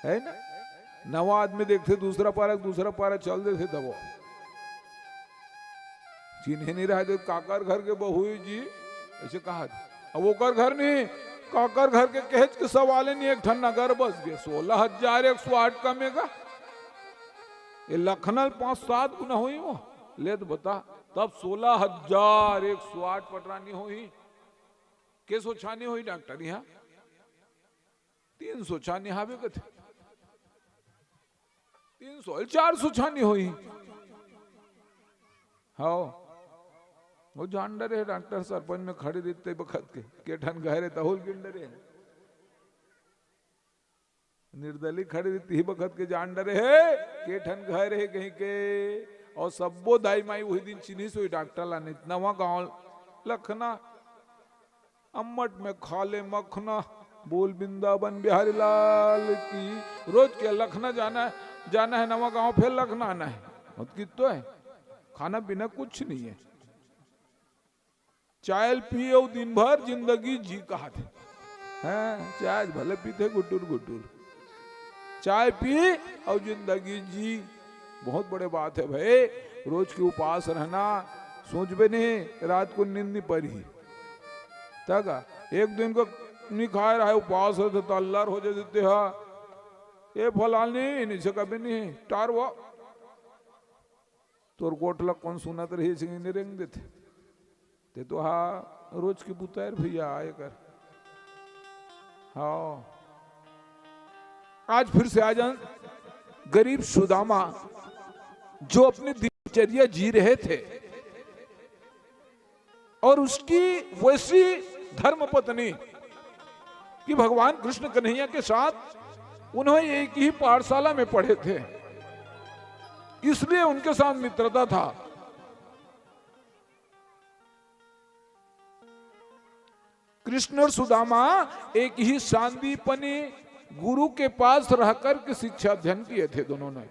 है ना। नवा आदमी देखते दूसरा पारा चल देते दबो चिन्ह नहीं रहा। तो काकर घर के बहू जी ऐसे कहा। अब वो कर घर नहीं काकर घर के कहेज के सवाले नहीं, एक ठन नगर बस गए 16,108 कमेगा। ये लखनऊ 5-7 गुना हुई वो ले तो बता, तब 16,108 पटरानी हुई के सोचानी हुई डॉक्टर यहाँ 300 छानी हावे कथे 300-400 छानी हुई। हाँ वो जान डरे डॉक्टर सरपंच में खड़े देते बखत के ठन गहरे तहुल गिन डरे निर्दली खड़े देती ही बखत के जान डरे है के ठन गहरे कहीं के। और सबो दाई माई वही दिन चिन्ही सोई डॉक्टर लाने नवा गाँव लखना अम्मट में खाले मखना बोल वृंदावन बिहारी लाल की। रोज के लखना जाना है नवा गांव, फिर लखना आना है, कितो है खाना पीना कुछ नहीं है। चाय पियो दिन भर जिंदगी जी कहा थे हैं, चाय भले पीते गुटुर गुटुर, चाय पी और जिंदगी जी, बहुत बड़े बात है भाई। रोज के उपास रहना, सोच भी नहीं रात को नींद नहीं पड़ी तक एक दिन को नहीं खा रहा है उपवास है तो अल्लाह हो जाते है ये फलाल नहीं से कभी नहीं टार वो तोर गोटला कौन सुना तो रही नहीं रेंग देते ते तो हाँ रोज की बुतार भैया आए कर। हाँ आज फिर से आ जान गरीब सुदामा जो अपनी दिनचर्या जी रहे थे और उसकी वैसी धर्म पत्नी कि भगवान कृष्ण कन्हैया के साथ उन्होंने एक ही पाठशाला में पढ़े थे, इसलिए उनके साथ मित्रता था। कृष्ण और सुदामा एक ही सांदीपनी गुरु के पास रहकर के शिक्षा अध्ययन किए थे दोनों ने।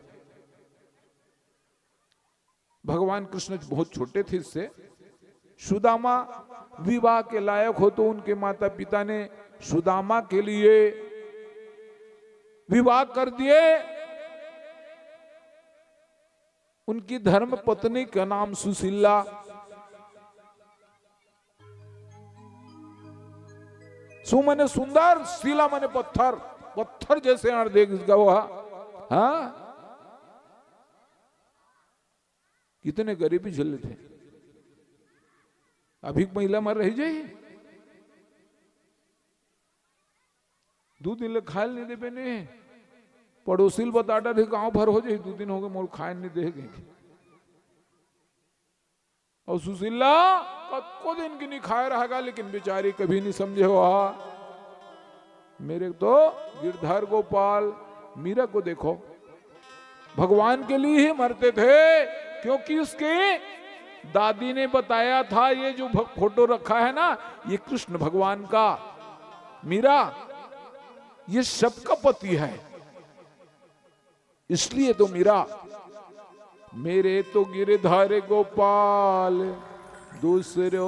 भगवान कृष्ण बहुत छोटे थे इससे। सुदामा विवाह के लायक हो तो उनके माता पिता ने सुदामा के लिए विवाह कर दिए। उनकी धर्म पत्नी का नाम सुशीला। सु मने सुंदर, शीला मने पत्थर, पत्थर जैसे आर देख इसका वो। हाँ कितने गरीबी झेले थे, अभी महिला मर रही जाइए 2 दिन ले खाए नहीं दे बेने, पड़ोसी बताटा थे गांव भर हो जाए 2 दिन हो गए मोर खाए नहीं दे गए। और सुशीला को दिन की नहीं खाए रहेगा, लेकिन बेचारी कभी नहीं समझे हुआ। मेरे तो गिरधर गोपाल मीरा को देखो, भगवान के लिए ही मरते थे, क्योंकि उसके दादी ने बताया था ये जो फोटो रखा है ना ये कृष्ण भगवान का, मीरा ये सबका पति है। इसलिए तो मीरा मेरे तो गिरधर गोपाल दूसरो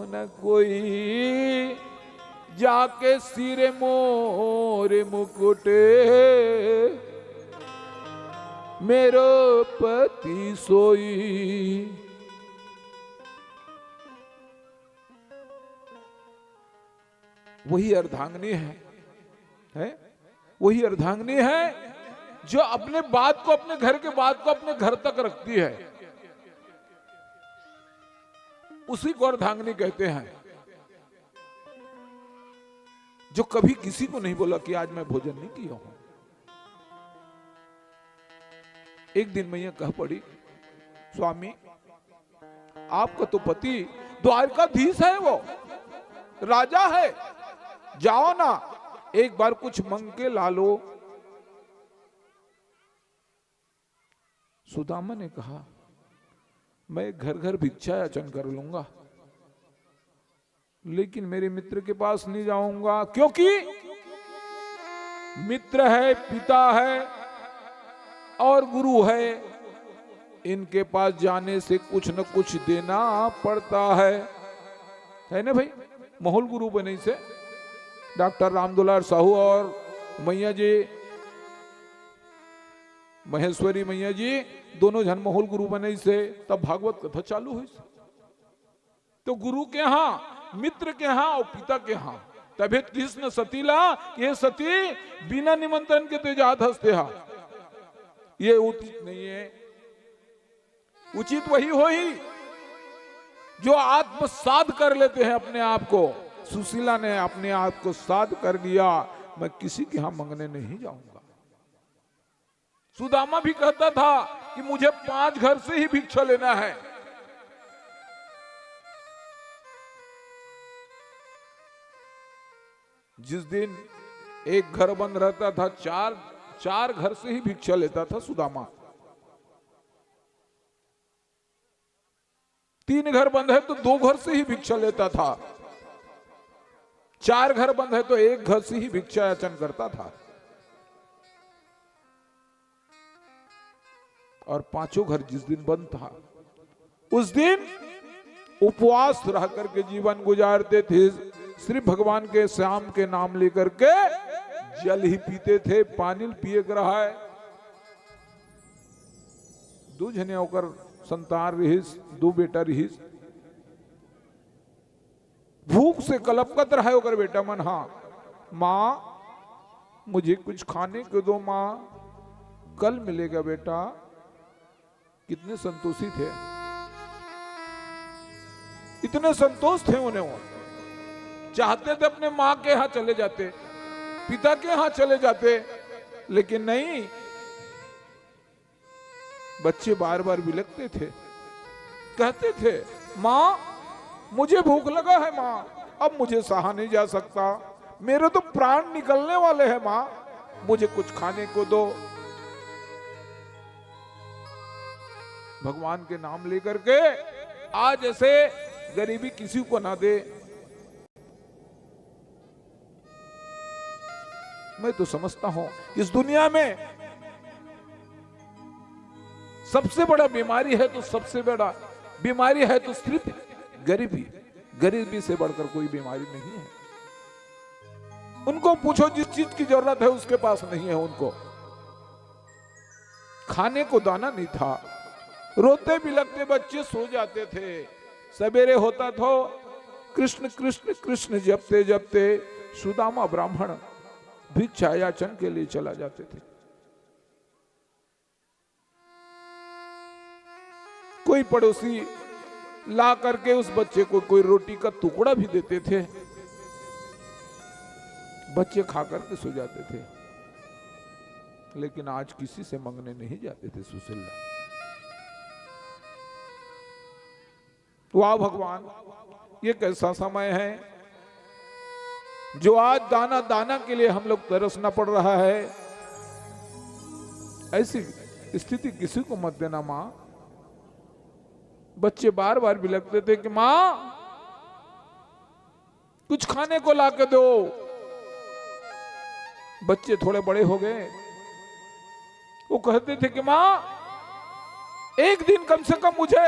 न कोई, जाके सिरे मोरे मुकुटे मेरो पति सोई। वही अर्धांगिनी है वही अर्धांगिनी है जो अपने बात को, अपने घर के बात को अपने घर तक रखती है, उसी को अर्धांगिनी कहते हैं। जो कभी किसी को नहीं बोला कि आज मैं भोजन नहीं किया हूं। एक दिन मैया कह पड़ी, स्वामी आपका तो पति द्वारकाधीश है, वो राजा है, जाओ ना एक बार कुछ मंग के ला लो। सुदामा ने कहा मैं घर घर भिक्षा याचन कर लूंगा, लेकिन मेरे मित्र के पास नहीं जाऊंगा, क्योंकि मित्र है, पिता है और गुरु है, इनके पास जाने से कुछ न कुछ देना पड़ता है ना भाई। मोहल गुरु बने से डॉक्टर रामदुलार साहू और मैया जी, महेश्वरी मैया जी दोनों जन मोहल गुरु बने से, तब भागवत कथा चालू हुई। तो गुरु के यहाँ, मित्र के यहाँ और पिता के यहाँ तभी कृष्ण सतीला ये सती बिना निमंत्रण के तेजात हंसते हा, ये उचित नहीं है। उचित वही हो ही जो आत्मसात कर लेते हैं अपने आप को। सुशीला ने अपने आप को साध कर लिया, मैं किसी के यहां मांगने नहीं जाऊंगा। सुदामा भी कहता था कि मुझे 5 घर से ही भिक्षा लेना है। जिस दिन एक घर बंद रहता था, चार घर से ही भिक्षा लेता था सुदामा। 3 घर बंद है तो 2 घर से ही भिक्षा लेता था, 4 घर बंद है तो 1 घर से ही भिक्षा याचन करता था, और 5 घर जिस दिन बंद था उस दिन उपवास रह करके जीवन गुजारते थे। सिर्फ भगवान के श्याम के नाम लेकर के जल ही पीते थे, पानी पिए रहा है। 2 जने होकर संतान रहीस, 2 बेटा रहीस। भूख से कलपकत रहा होकर बेटा मन, हाँ मां मुझे कुछ खाने को दो मां, कल मिलेगा बेटा। कितने संतोषी थे, इतने संतोष थे उन्हें। वो चाहते थे अपने मां के यहां चले जाते, पिता के यहां चले जाते, लेकिन नहीं, बच्चे बार बार बिलखते थे, कहते थे मां मुझे भूख लगा है मां, अब मुझे सहा नहीं जा सकता, मेरे तो प्राण निकलने वाले हैं मां, मुझे कुछ खाने को दो। भगवान के नाम लेकर के आज ऐसे गरीबी किसी को ना दे। मैं तो समझता हूं इस दुनिया में सबसे बड़ा बीमारी है तो सबसे बड़ा बीमारी है तो सिर्फ गरीबी। गरीबी से बढ़कर कोई बीमारी नहीं है। उनको पूछो जिस चीज की जरूरत है उसके पास नहीं है। उनको खाने को दाना नहीं था, रोते बिलखते बच्चे सो जाते थे। सवेरे होता तो कृष्ण कृष्ण कृष्ण जपते जपते सुदामा ब्राह्मण भिक्षा याचन के लिए चला जाते थे। कोई पड़ोसी ला करके उस बच्चे को कोई रोटी का टुकड़ा भी देते थे, बच्चे खा करके सो जाते थे। लेकिन आज किसी से मांगने नहीं जाते थे सुशीला। वाह भगवान, ये कैसा समय है जो आज दाना दाना के लिए हम लोग तरसना पड़ रहा है। ऐसी स्थिति किसी को मत देना मां। बच्चे बार बार बिलखते थे कि मां कुछ खाने को ला के दो। बच्चे थोड़े बड़े हो गए, वो कहते थे कि मां एक दिन कम से कम मुझे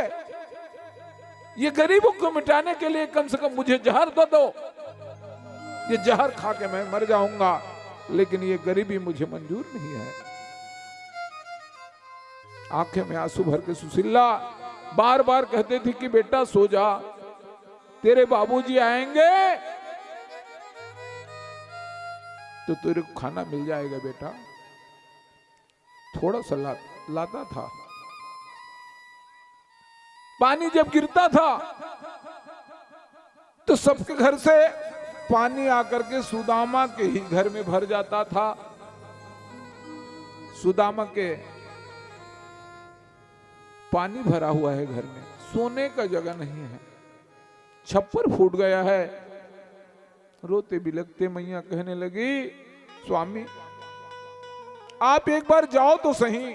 ये गरीबों को मिटाने के लिए कम से कम मुझे जहर दो। ये जहर खा के मैं मर जाऊंगा, लेकिन ये गरीबी मुझे मंजूर नहीं है। आंखें में आंसू भर के सुशीला बार बार कहते थे कि बेटा सो जा, तेरे बाबूजी आएंगे तो तेरे को खाना मिल जाएगा बेटा। थोड़ा सा लाता था। पानी जब गिरता था तो सबके घर से पानी आकर के सुदामा के ही घर में भर जाता था। सुदामा के पानी भरा हुआ है घर में, सोने का जगह नहीं है, छप्पर फूट गया है। रोते बिलखते मैया कहने लगी स्वामी आप एक बार जाओ तो सही,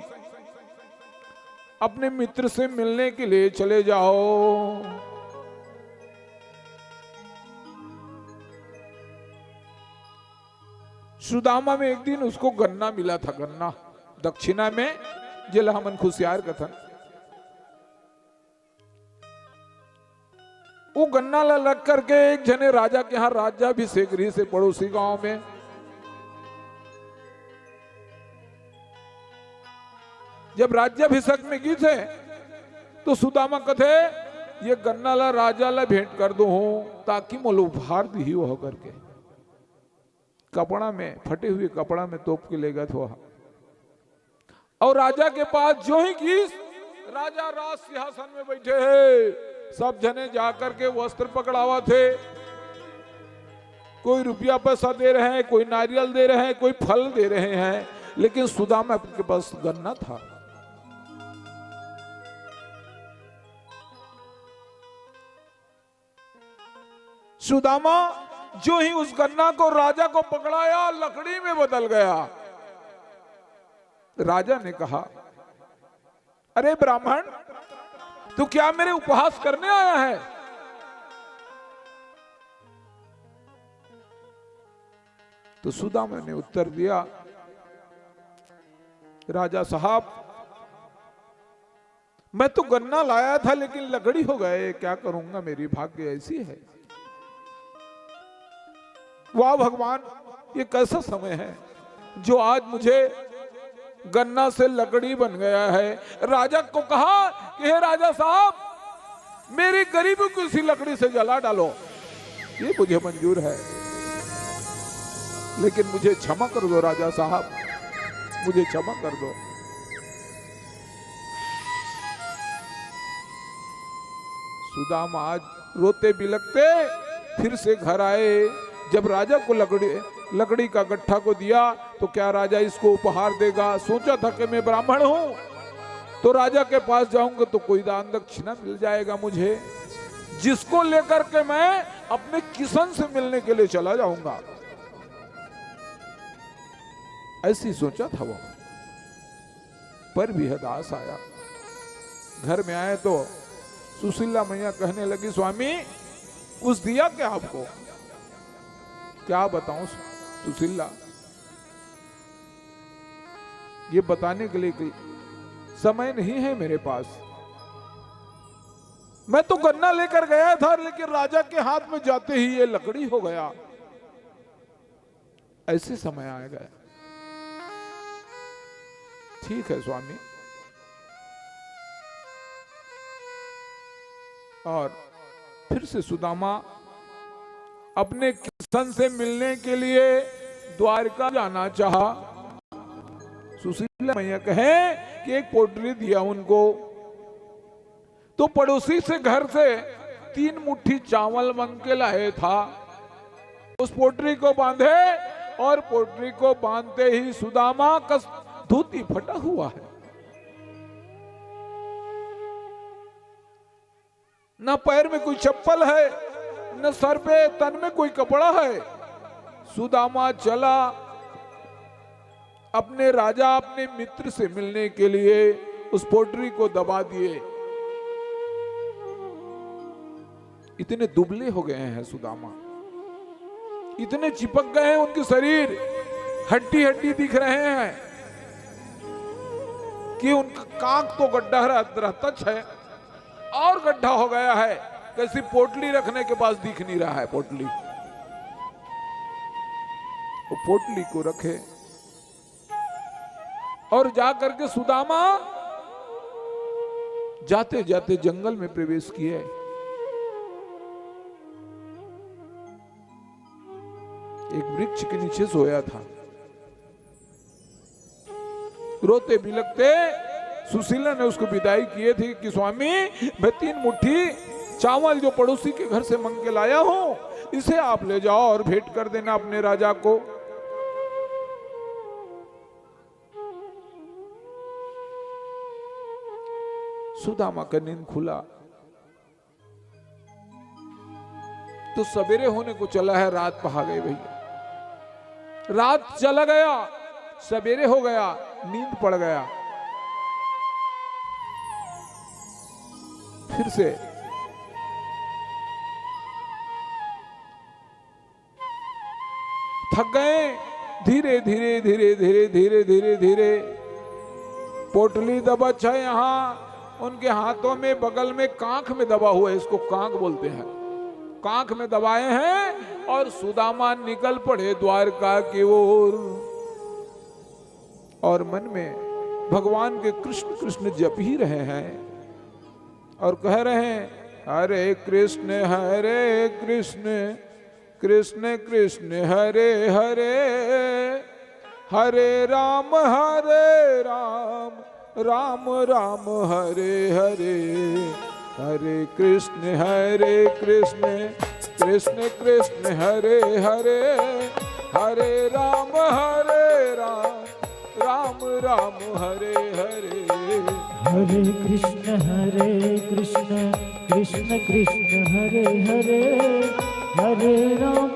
अपने मित्र से मिलने के लिए चले जाओ। सुदामा में एक दिन उसको गन्ना मिला था, गन्ना दक्षिणा में जिला हमन खुशियार कथन। वो गन्ना ला लग करके एक जने राजा के यहां राज्याभिषेक रही से पड़ोसी गांव में। जब राज्याभिषेक में गई थे तो सुदामा कथे ये गन्ना ला राजा ला भेंट कर दो हूं ताकि मोल उपहार दी हो करके। कपड़ा में, फटे हुए कपड़ा में तोप के ले गया था। और राजा के पास जो ही की, राजा राज सिंहासन में बैठे हैं, सब जने जाकर के वस्त्र पकड़ावा थे, कोई रुपया पैसा दे रहे हैं, कोई नारियल दे रहे हैं, कोई फल दे रहे हैं, लेकिन सुदामा के पास गन्ना था। सुदामा जो ही उस गन्ना को राजा को पकड़ाया, लकड़ी में बदल गया। राजा ने कहा, अरे ब्राह्मण, तू क्या मेरे उपहास करने आया है? तो सुदामा ने उत्तर दिया, राजा साहब, मैं तो गन्ना लाया था लेकिन लकड़ी हो गए, क्या करूंगा, मेरी भाग्य ऐसी है। वाह भगवान, ये कैसा समय है जो आज मुझे गन्ना से लकड़ी बन गया है। राजा को कहा कि हे राजा साहब, मेरी गरीबी को इसी लकड़ी से जला डालो, ये मुझे मंजूर है, लेकिन मुझे क्षमा कर दो राजा साहब, मुझे क्षमा कर दो। सुदामा आज रोते बिलखते फिर से घर आए। जब राजा को लकड़ी का गट्ठा को दिया तो क्या राजा इसको उपहार देगा? सोचा था कि मैं ब्राह्मण हूं तो राजा के पास जाऊंगा तो कोई दान दक्षिणा मिल जाएगा मुझे, जिसको लेकर के मैं अपने किशन से मिलने के लिए चला जाऊंगा, ऐसी सोचा था वो। पर भी हदास आया। घर में आए तो सुशीला मैया कहने लगी, स्वामी कुछ दिया क्या आपको? क्या बताऊं सुशीला, ये बताने के लिए समय नहीं है मेरे पास। मैं तो गन्ना लेकर गया था, लेकिन राजा के हाथ में जाते ही ये लकड़ी हो गया। ऐसे समय आ गया। ठीक है स्वामी। और फिर से सुदामा अपने किशन से मिलने के लिए द्वारका जाना चाहा। सुशीला मैया कहे कि एक पोटली दिया उनको, तो पड़ोसी से घर से 3 मुट्ठी चावल मांग के लाए था। उस पोटली को बांधे और पोटली को बांधते ही सुदामा का धोती फटा हुआ है, न पैर में कोई चप्पल है, न सर पे तन में कोई कपड़ा है। सुदामा चला अपने राजा, अपने मित्र से मिलने के लिए, उस पोटली को दबा दिए। इतने दुबले हो गए हैं सुदामा, इतने चिपक गए हैं, उनके शरीर हड्डी हड्डी दिख रहे हैं कि उनका कांख तो गड्ढा रहता है और गड्ढा हो गया है। कैसी पोटली रखने के पास दिख नहीं रहा है पोटली। वो पोटली को रखे और जाकर के सुदामा जाते जाते जंगल में प्रवेश किए। एक वृक्ष के नीचे सोया था। रोते बिलखते सुशीला ने उसको विदाई किए थे कि स्वामी, मैं 3 मुट्ठी चावल जो पड़ोसी के घर से मांग के लाया हूं, इसे आप ले जाओ और भेंट कर देना अपने राजा को। सुदामा का नींद खुला तो सवेरे होने को चला है, रात पहा गई भैया। रात चला गया, सवेरे हो गया, नींद पड़ गया। फिर से थक गए। धीरे धीरे धीरे धीरे धीरे धीरे धीरे पोटली दबा है यहाँ उनके हाथों में, बगल में कांख में दबा हुआ है, इसको कांख बोलते हैं। कांख में दबाए हैं और सुदामा निकल पड़े द्वारका की ओर। और मन में भगवान के कृष्ण कृष्ण जप ही रहे हैं और कह रहे हैं, हरे कृष्ण कृष्ण कृष्ण हरे हरे, हरे राम राम राम हरे हरे, हरे कृष्ण कृष्ण कृष्ण हरे हरे, हरे राम राम राम हरे हरे।
हरे कृष्ण कृष्ण कृष्ण हरे हरे, हरे राम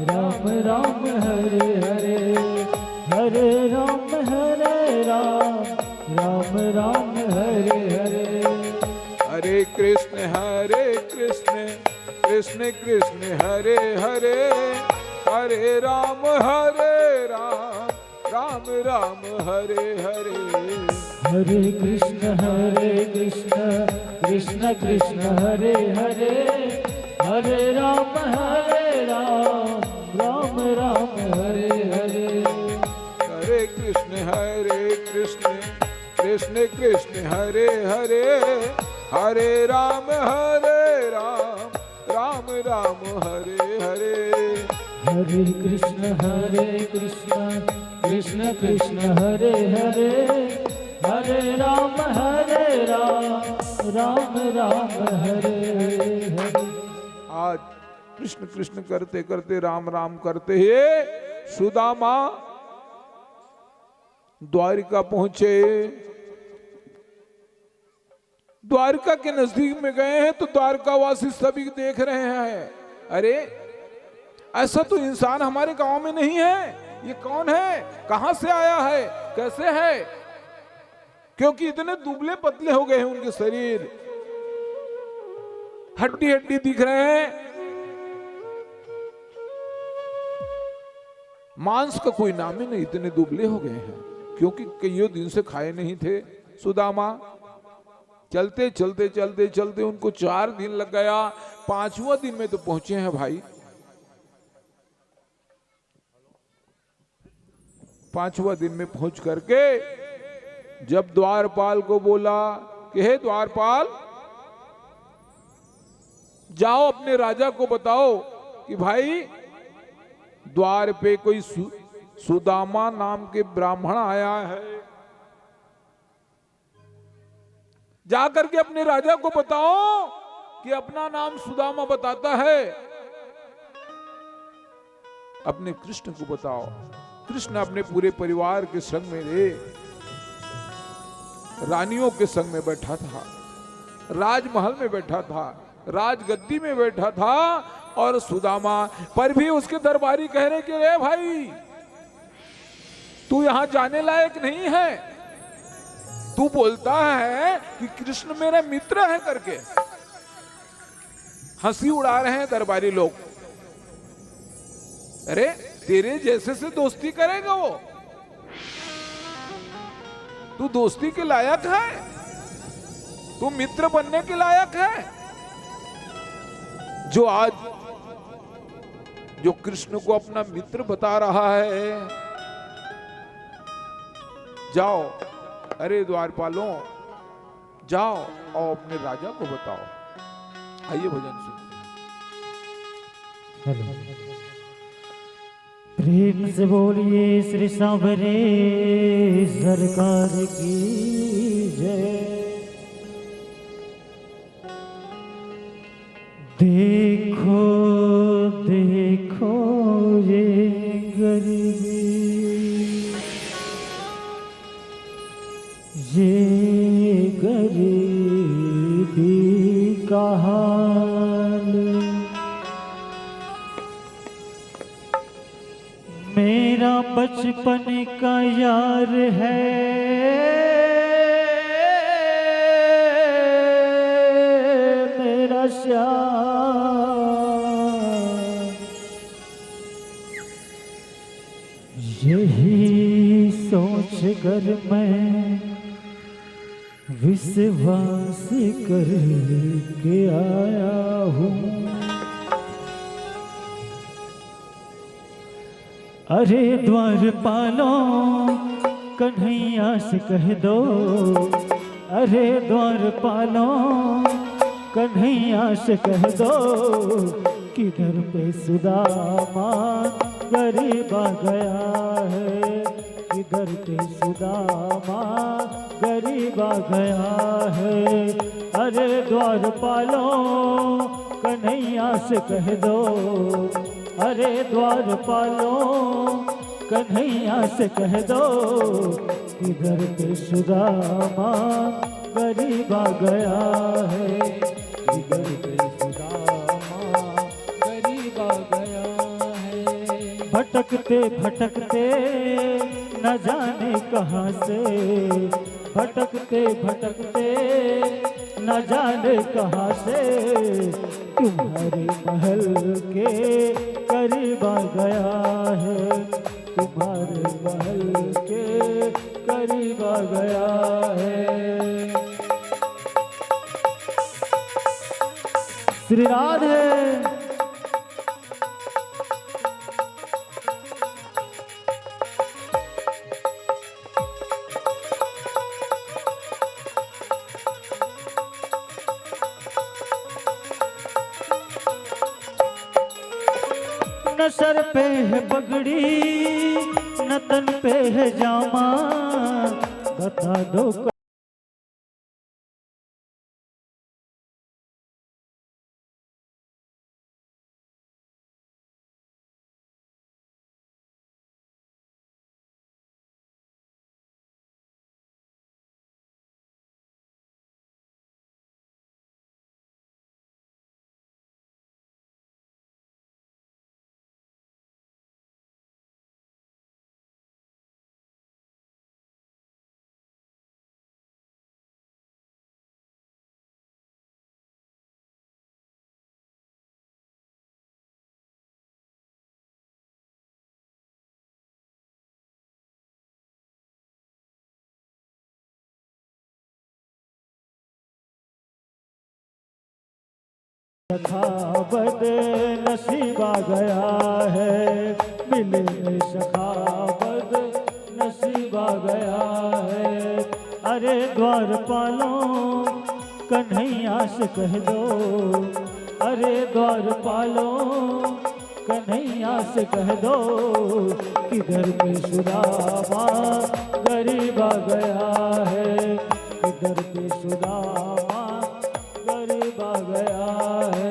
राम राम हरे हरे, हरे राम राम राम हरे हरे।
हरे कृष्ण कृष्ण कृष्ण हरे हरे, हरे राम राम राम हरे हरे।
हरे कृष्ण कृष्ण कृष्ण हरे हरे, हरे राम राम राम हरे हरे।
हरे कृष्ण कृष्ण कृष्ण हरे हरे, हरे राम राम राम हरे हरे।
हरे कृष्ण कृष्ण कृष्ण हरे हरे, हरे राम राम राम हरे हरे।
आज कृष्ण कृष्ण करते करते राम राम करते हुए सुदामा द्वारिका पहुंचे। द्वारका के नजदीक में गए हैं तो द्वारकावासी सभी देख रहे हैं, अरे ऐसा तो इंसान हमारे गांव में नहीं है, ये कौन है, कहां से आया है, कैसे है, क्योंकि इतने दुबले पतले हो गए हैं उनके शरीर, हड्डी हड्डी दिख रहे हैं, मांस का कोई नाम ही नहीं, इतने दुबले हो गए हैं, क्योंकि कईयों दिन से खाए नहीं थे। सुदामा चलते चलते चलते चलते उनको 4 दिन लग गया, 5वां दिन में तो पहुंचे हैं भाई। 5वां दिन में पहुंच करके जब द्वारपाल को बोला कि हे द्वारपाल, जाओ अपने राजा को बताओ कि भाई द्वार पे कोई सुदामा नाम के ब्राह्मण आया है, जाकर के अपने राजा को बताओ कि अपना नाम सुदामा बताता है, अपने कृष्ण को बताओ। कृष्ण अपने पूरे परिवार के संग में रे, रानियों के संग में बैठा था, राजमहल में बैठा था, राजगद्दी में बैठा था, और सुदामा पर भी उसके दरबारी कह रहे कि रे भाई तू यहां जाने लायक नहीं है, तू बोलता है कि कृष्ण मेरा मित्र है करके, हंसी उड़ा रहे हैं दरबारी लोग। अरे तेरे जैसे से दोस्ती करेगा वो, तू दोस्ती के लायक है, तू मित्र बनने के लायक है। जो आज जो कृष्ण को अपना मित्र बता रहा है, जाओ अरे द्वारपालों जाओ और अपने राजा को बताओ। आइए भजन सुनिए।
प्रेम से बोलिए श्री सांवरे सरकार की जय। देखो देखो ये गरीबी, ये गरीबी का हाल, मेरा बचपन का यार है, मेरा श्याम, यही सोच कर मैं विश्वास करके आया हूँ। अरे द्वारपालों कन्हैया से कह दो, अरे द्वारपालों कन्हैया से कह दो किधर पे सुदामा गरीब आ गया है, किधर पे सुदामा गरीब आ गया है। अरे द्वारपालो कन्हैया से कह दो, अरे द्वारपालो कन्हैया से कह दो, किधर पे सुदामा गरीब आ गया है, किधर पे सुदामा गरीब आ गया है। भटकते भटकते न जाने कहाँ से, भटकते भटकते न जाने कहाँ से, तुम्हारे महल के करीब आ गया है, तुम्हारे महल के करीब आ गया है। श्री राधे। न सर पे है पगड़ी न तन पे है जामा, बता दो सखावत नसीब आ गया है, मिले सखावत नसीब आ गया है। अरे द्वारपालों कन्हैया से कह दो, अरे द्वारपालों कन्हैया से कह दो, किधर पे सुदामा गरीब आ गया है, किधर पे सुदामा गरीब आ गया है।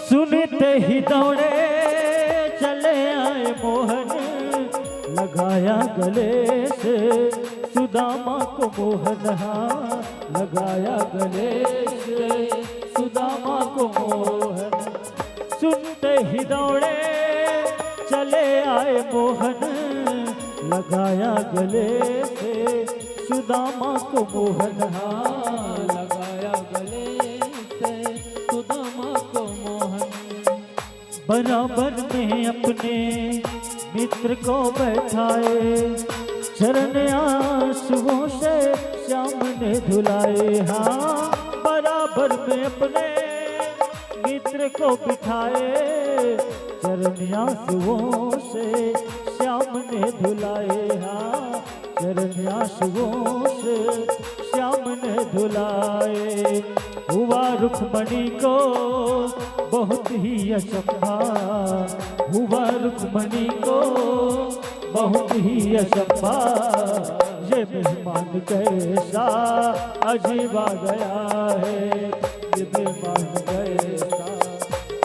सुनते ही दौड़े चले आए मोहन, लगाया गले से सुदामा को मोहन, हाँ लगाया गले से सुदामा को मोहन। सुनते ही दौड़े चले आए मोहन, लगाया गले से सुदामा को मोहन, हाँ लगाया गले से सुदामा को मोहन। बराबर में अपने मित्र को बैठाए, चरण आंसुओं से श्याम ने धुलाए, हाँ बराबर में अपने मित्र को बिठाए, चरण आंसुओं से श्याम ने धुलाए, हाँ चरण आंसुओं से श्याम ने धुलाए। हुआ रुक्मणी को बहुत ही अचंभा, हुआ रुक्मणी को बहुत ही अचंभा, ये मेहमान कैसा अजीब आ गया है, ये मेहमान कैसा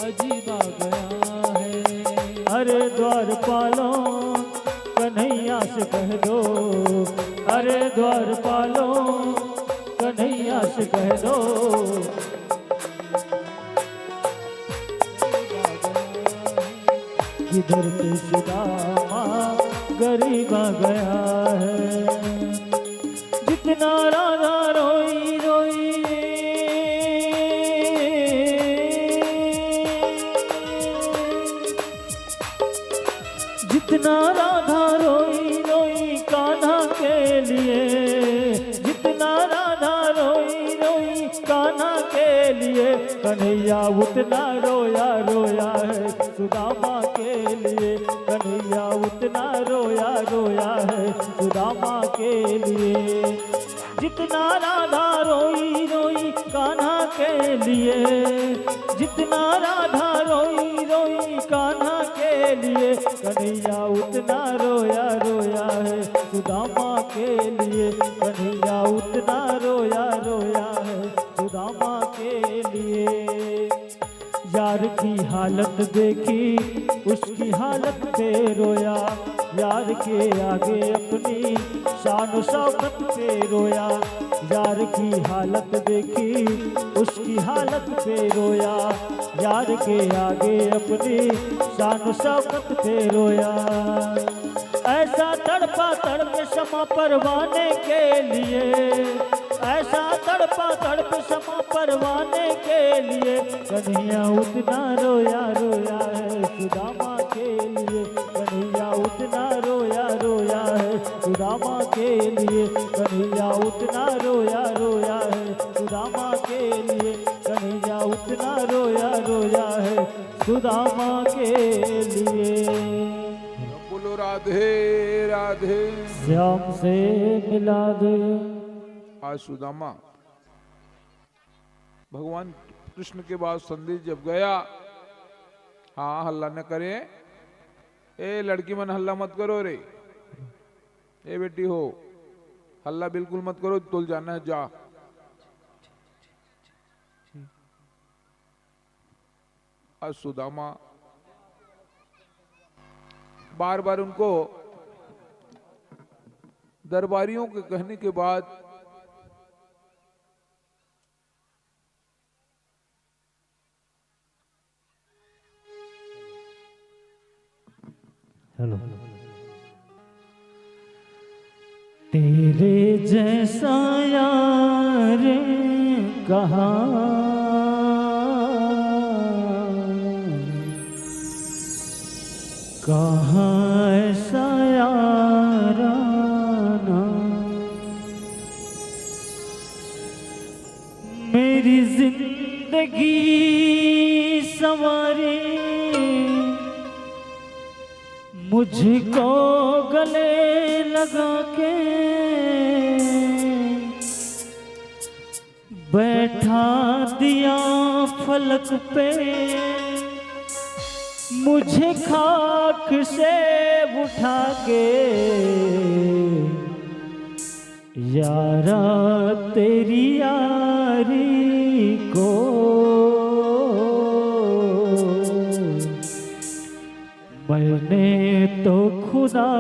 अजीब आ गया है। अरे द्वारपालों कन्हैया से कह दो, अरे द्वारपालों कन्हैया से कह दो, किधर पे सुदामा गरीब आ गया है। जितना राधा रोई रोई लिए, जितना राधा रोई रोई कान्हा के लिए, कन्हैया उतना रोया रोया है सुदामा के लिए, कन्हैया उतना रोया रोया है सुदामा के लिए। जितना राधा रोई रोई कान्हा के लिए, जितना राधा रोई रोई कान्हा के लिए, कन्हैया उतना रोया रोया है सुदामा के लिए, कन्हैया उतना रोया रोया है सुदामा के लिए। यार की हालत देखी उसकी हालत पे रोया, यार के आगे अपनी शान शौकत पे रोया, यार की हालत देखी उसकी हालत पे रोया, यार के आगे अपनी शान शौकत पे रोया। ऐसा तड़पा तड़प क्षमा परवाने के लिए, ऐसा तड़पा तड़प क्षमा परवाने के लिए, कन्हैया उतना रोया रोया है सुदामा के लिए, कन्हैया उतना रोया रोया है सुदामा के लिए, कन्हैया उतना रोया रोया है सुदामा के लिए, कन्हैया उतना रोया रोया है सुदामा के लिए।
बोलो राधे राधे।
श्याम से मिला दे।
आज सुदामा भगवान कृष्ण के बाद संदेश जब गया, हाँ हल्ला न करे, ए लड़की मन हल्ला मत करो रे, ए बेटी हो हल्ला बिल्कुल मत करो, तुल जाना है जा। आज सुदामा बार बार उनको दरबारियों के कहने के बाद
हेलो तेरे जैसा यार कहाँ कहाँ ऐसा याराना, मेरी जिंदगी संवारी मुझको गले लगा के बैठा दिया फलक पे, मुझे खाक से उठा के यारा तेरी यारी को मैंने तो खुदा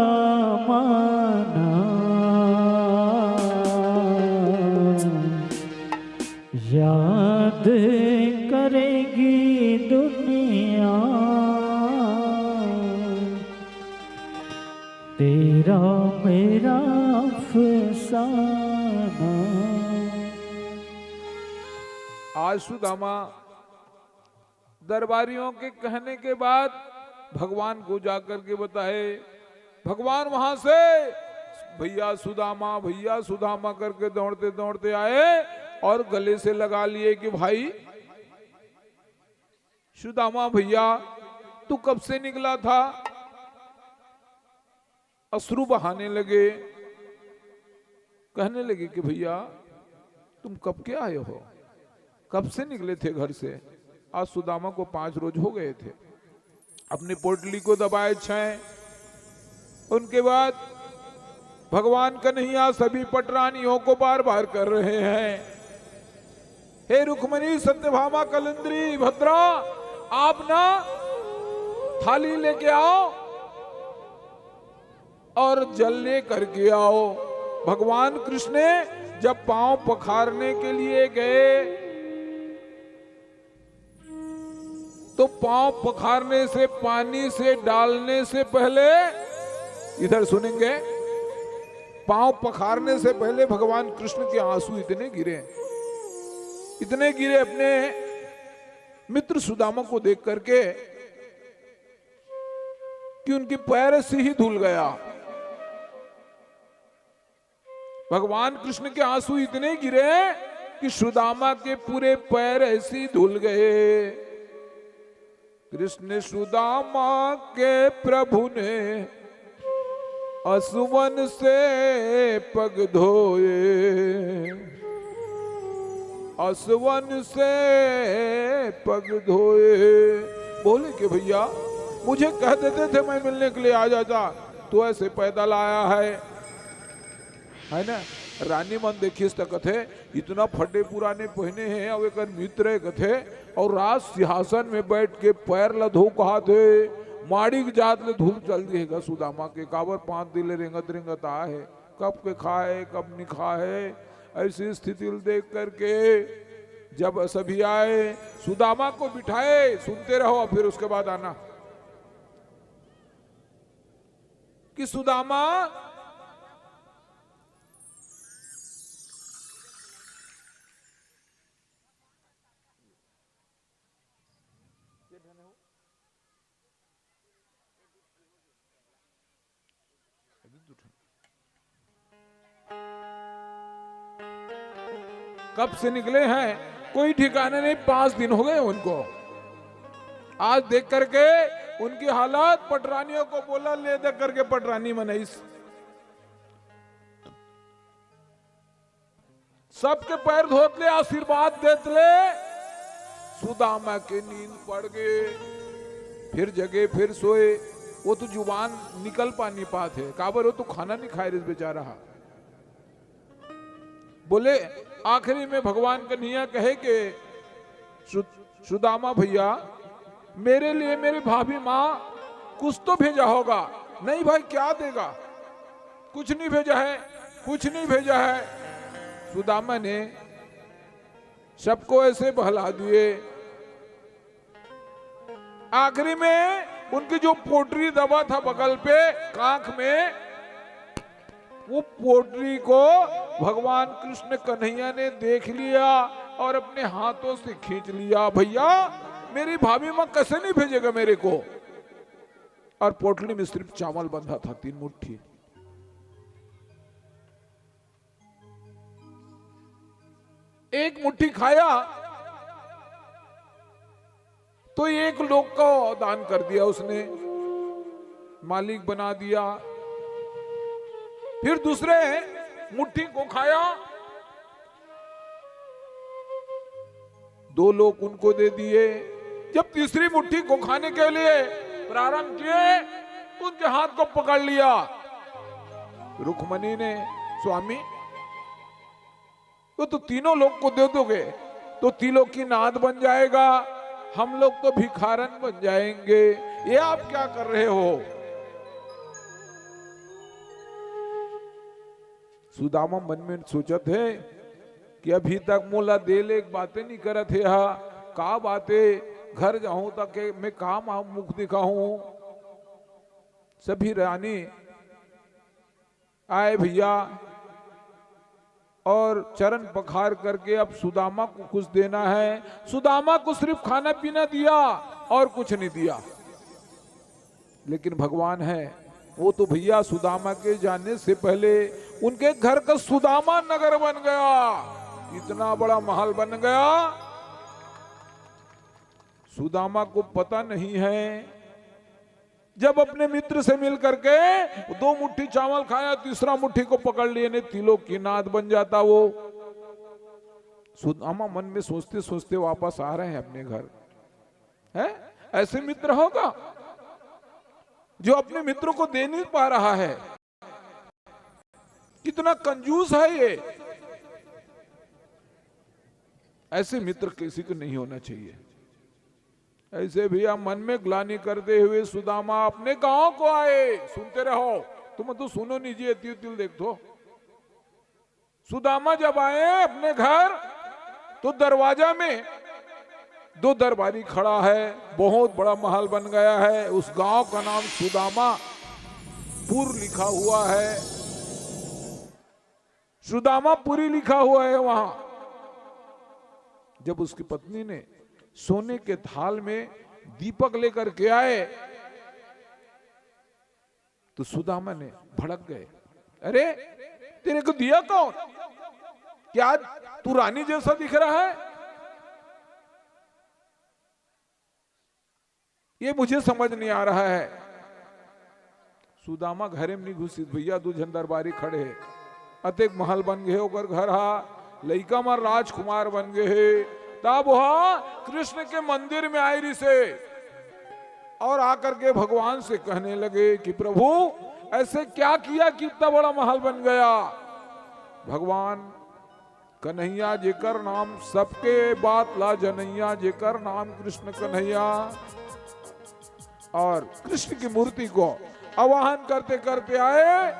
माना, याद करेगी दुनिया तेरा मेरा अफसाना।
आज सुदामा दरबारियों के कहने के बाद भगवान को जाकर के बताए, भगवान वहां से भैया सुदामा करके दौड़ते दौड़ते आए और गले से लगा लिए कि भाई सुदामा भैया तू कब से निकला था। अश्रु बहाने लगे, कहने लगे कि भैया तुम कब के आए हो, कब से निकले थे घर से। आज सुदामा को 5 रोज हो गए थे। अपनी पोटली को दबाए 6। उनके बाद भगवान कन्हैया सभी पटरानियों को बार बार कर रहे हैं, हे रुक्मणी सत्यभामा कलंदरी भद्रा, आप ना थाली लेके आओ और जल ले करके आओ। भगवान कृष्ण ने जब पांव पखारने के लिए गए तो पांव पखारने से, पानी से डालने से पहले, इधर सुनेंगे, पांव पखारने से पहले भगवान कृष्ण के आंसू इतने गिरे अपने मित्र सुदामा को देख करके कि उनकी पैर से ही धुल गया। भगवान कृष्ण के आंसू इतने गिरे कि सुदामा के पूरे पैर ऐसे ही धुल गए। कृष्ण सुदामा के प्रभु ने असुवन से पग धोए, असुवन से पग धोए। बोले कि भैया मुझे कह देते थे मैं मिलने के लिए आ जाता, तो ऐसे पैदल आया है ना। रानी मन देखिए कथे इतना फटे पुराने पहने हैं और एक मित्र कथे और राज सिंहासन में बैठ के पैर लधो कहा थे माड़ी की जात ले धूल चल देगा सुदामा के काबर 5 दिन रेंगत रेंगत आए, कब के खाए कब नहीं खाए। ऐसी स्थिति देख करके जब सभी आए सुदामा को बिठाए, सुनते रहो फिर उसके बाद आना कि सुदामा कब से निकले हैं कोई ठिकाने नहीं, 5 दिन हो गए उनको। आज देख करके उनकी हालत, पटरानियों को बोला ले देख करके पटरानी मनाइस, सबके पैर धोत ले आशीर्वाद देत ले। सुदामा के नींद पड़ गए, फिर जगे फिर सोए। वो तो जुबान निकल पानी पात है, काबर वो तो खाना नहीं खाए रिस बेचारा। बोले आखिरी में भगवान कन्हैया कहे कि सुदामा भैया मेरे लिए मेरी भाभी माँ कुछ तो भेजा होगा। नहीं भाई क्या देगा, कुछ नहीं भेजा है, कुछ नहीं भेजा है। सुदामा ने सबको ऐसे बहला दिए। आखिरी में उनकी जो पोटरी दबा था बगल पे कांख में, वो पोटरी को भगवान कृष्ण कन्हैया ने देख लिया और अपने हाथों से खींच लिया। भैया मेरी भाभी मां कैसे नहीं भेजेगा मेरे को। और पोटली में सिर्फ चावल बंधा था 3 मुट्ठी। एक मुट्ठी खाया तो 1 लोक को दान कर दिया उसने, मालिक बना दिया। फिर दूसरे मुट्ठी को खाया, 2 लोग उनको दे दिए। जब तीसरी मुट्ठी को खाने के लिए प्रारंभ किए उनके हाथ को पकड़ लिया रुक्मणी ने, स्वामी तो तीनों लोग को दे दोगे तो तीनों की नाद बन जाएगा, हम लोग तो भिखारन बन जाएंगे, ये आप क्या कर रहे हो। सुदामा मन में सोचत है कि अभी तक मोला देले एक बातें नहीं करत है, का बातें घर जाऊं तक मैं काम मुख दिखाऊं। सभी रानी आए भैया और चरण पखार करके अब सुदामा को कुछ देना है। सुदामा को सिर्फ खाना पीना दिया और कुछ नहीं दिया। लेकिन भगवान है वो तो भैया सुदामा के जाने से पहले उनके घर का सुदामा नगर बन गया, इतना बड़ा महल बन गया। सुदामा को पता नहीं है, जब अपने मित्र से मिल करके 2 मुट्ठी चावल खाया, तीसरा मुट्ठी को पकड़ लिए ने तीनों की नाद बन जाता। वो सुदामा मन में सोचते सोचते वापस आ रहे हैं अपने घर। है ऐसे मित्र होगा जो अपने मित्रों को दे नहीं पा रहा है, कितना कंजूस है ये। ऐसे मित्र किसी को नहीं होना चाहिए। ऐसे भैया मन में ग्लानि करते हुए सुदामा अपने गांव को आए। सुनते रहो, तुम तो सुनो नीजिए, तिल तिल देख दो। सुदामा जब आए अपने घर तो दरवाजा में 2 दरबारी खड़ा है, बहुत बड़ा महल बन गया है। उस गांव का नाम सुदामापुर लिखा हुआ है, सुदामापुरी लिखा हुआ है वहां। जब उसकी पत्नी ने सोने के थाल में दीपक लेकर के आए तो सुदामा ने भड़क गए, अरे तेरे को दिया कौन? क्या तू रानी जैसा दिख रहा है? ये मुझे समझ नहीं आ रहा है। सुदामा घरे में नहीं घुसी भैया, दू झन दरबारी खड़े है, अतेक महल बन गए ओकर घर हा, लइका मार राजकुमार बन गए है। तब वह कृष्ण के मंदिर में आई रही से और आकर के भगवान से कहने लगे कि प्रभु ऐसे क्या किया कि इतना बड़ा महल बन गया? भगवान कन्हैया जेकर नाम सबके बात ला जनैया, जेकर नाम कृष्ण कन्हैया, और कृष्ण की मूर्ति को आवाहन करते करते आए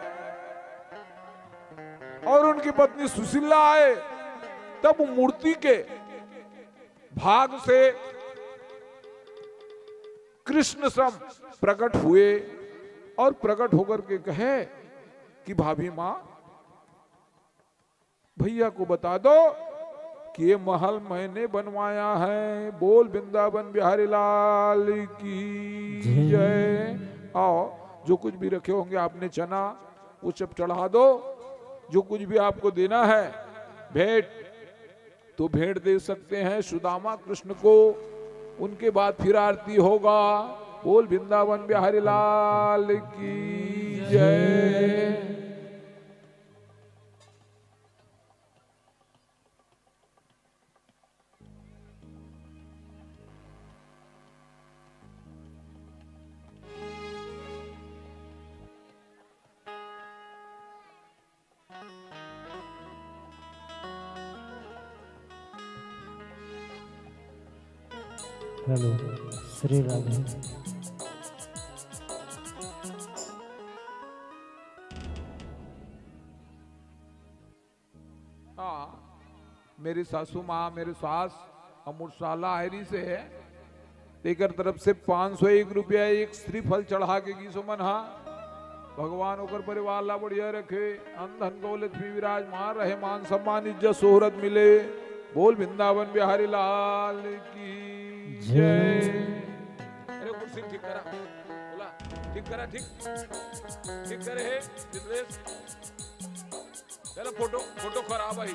और उनकी पत्नी सुशीला आए। तब मूर्ति के भाग से कृष्ण सम प्रकट हुए और प्रकट होकर के कहे कि भाभी मां भैया को बता दो कि ये महल मैंने बनवाया है। बोल वृंदावन बिहारी लाल की जय। आओ जो कुछ भी रखे होंगे आपने चना वो सब चढ़ा दो, जो कुछ भी आपको देना है भेंट तो भेंट दे सकते हैं सुदामा कृष्ण को। उनके बाद फिर आरती होगा। बोल वृंदावन बिहारी लाल की जय।
हेलो श्री राधे।
हाँ, मेरी सासू माँ मेरे सास अमृतशाला आयरी से है, तेकर तरफ से 501 रुपया एक श्रीफल चढ़ा के गीसो मन। हाँ भगवान होकर परिवार ला बढ़िया रखे, अंधन दौलत भी विराजमान रहे, मान सम्मान इज्जत शोहरत मिले। बोल वृंदावन बिहारी लाल की जय। अरे कुर्सी ठीक करा, बोला ठीक करा, ठीक करे है चित्रेश। चलो फोटो खराब है।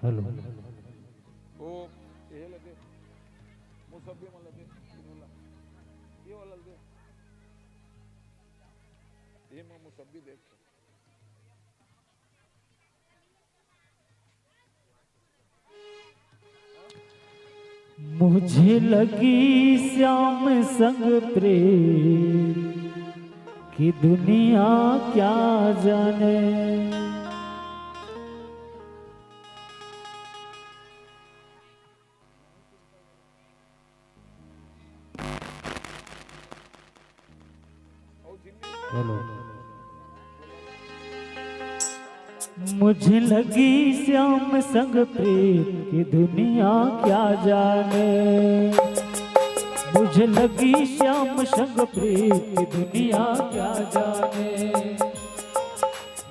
हेलो
ओ ये लगे मुसब्बी मन लगे ये वाला दे, ये मैं मुसब्बी देख
मुझे लगी श्याम संग प्रेम कि दुनिया क्या जाने। हेलो मुझे लगी श्याम संग प्रेम की दुनिया क्या जाने। मुझे लगी श्याम संग प्रेम की दुनिया क्या जाने।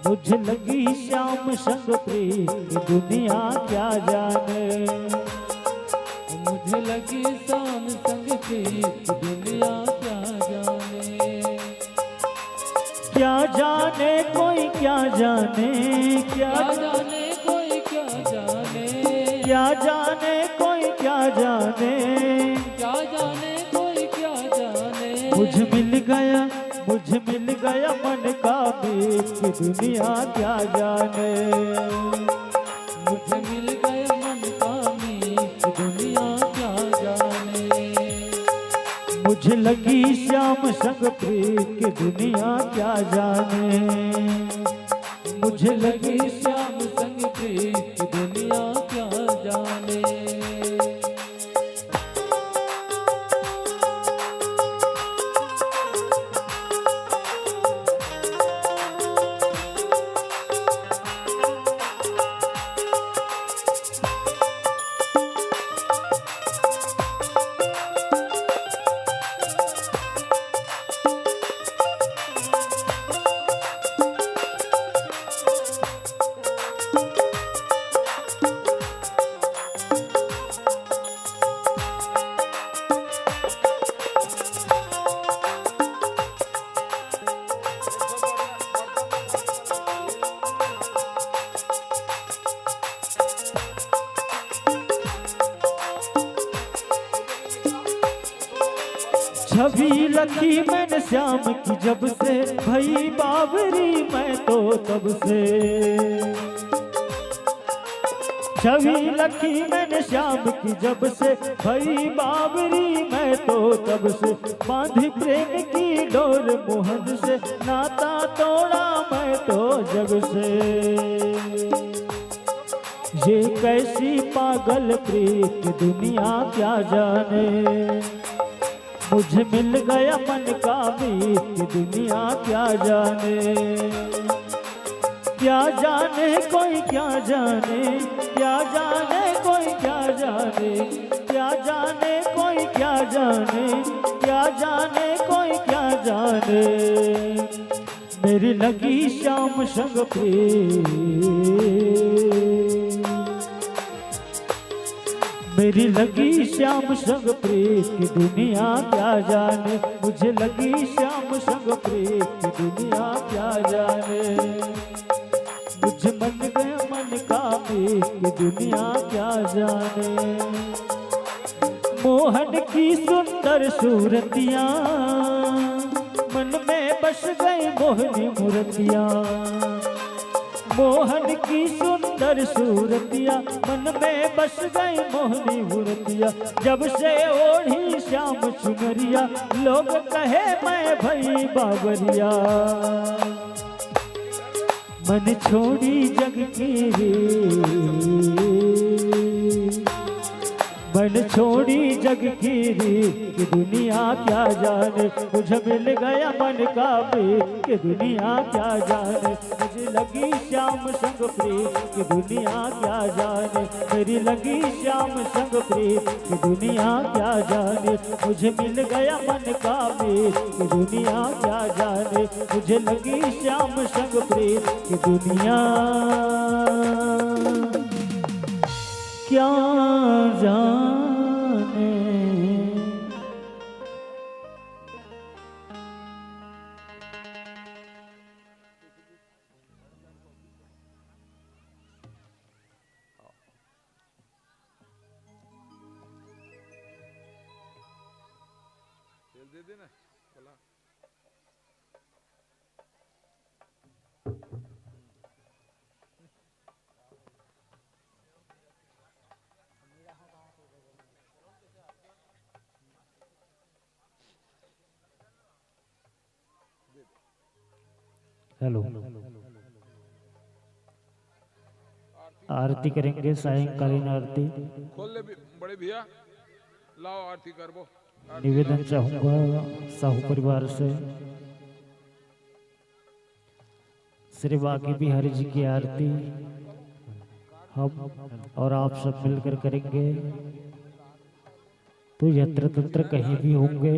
मुझे लगी श्याम संग प्रेम की दुनिया क्या जाने।
मुझे लगी श्याम संग प्रेम की दुनिया क्या जाने।
क्या जाने कोई क्या जाने, क्या
जाने
क्या जाने कोई क्या जाने,
क्या जाने कोई क्या जाने।
मुझ मिल गया मन का मीत की दुनिया क्या जाने।
मुझे मिल गया मन का मीत दुनिया क्या जाने।
मुझे लगी श्याम संग प्रीत की दुनिया क्या जाने।
मुझे लगी श्याम संग प्रीत दुनिया क्या जाने।
छवि लखी मैंने श्याम की जब से, भई बाबरी मैं तो तब से। छवि लखी मैंने श्याम की जब से, भई बाबरी मैं तो तब से। बांधी प्रेम की डोर मोहन से, नाता तोड़ा मैं तो जग से। ये कैसी पागल प्रीत दुनिया क्या जाने। मुझे मिल गया मन का मीत दुनिया क्या जाने। क्या जाने कोई क्या जाने, क्या जाने कोई क्या जाने। क्या जाने कोई क्या जाने, क्या जाने कोई क्या जाने। मेरी लगी श्याम संग प्रीत, मेरी लगी श्याम संग प्रीत की दुनिया क्या जाने। मुझे लगी श्याम संग प्रीत की दुनिया क्या जाने। मुझे मन गया मन का मीत की दुनिया क्या जाने। मोहन की सुंदर सूरतियाँ मन में बस गई मोहनी मूर्तियाँ। मोहन की सुंदर सूरतिया मन में बस गई मोहनी मूर्तिया। जब से ओढ़ी श्याम चुनरिया, लोग कहे मैं भई बाबरिया। मन छोड़ी जग की मन छोड़ी जग की रीत की दुनिया क्या जाने। मुझे मिल गया मन का मीत की दुनिया क्या जाने। मुझे लगी श्याम संग प्रीत की दुनिया क्या जाने। मेरी लगी श्याम संग प्रीत की दुनिया क्या जाने। मुझे मिल गया मन का मीत की दुनिया क्या जाने। मुझे लगी श्याम संग प्रीत की दुनिया क्या जाने।
दे देना बोला।
हेलो, आरती करेंगे, सायंकालीन आरती।
खोल ले बड़े भैया, लाओ आरती करबो।
निवेदन चाहूंगा साहू परिवार से, श्री बाकी बिहारी जी की आरती हम और आप सब मिलकर करेंगे। तो यत्र तंत्र कहीं भी होंगे,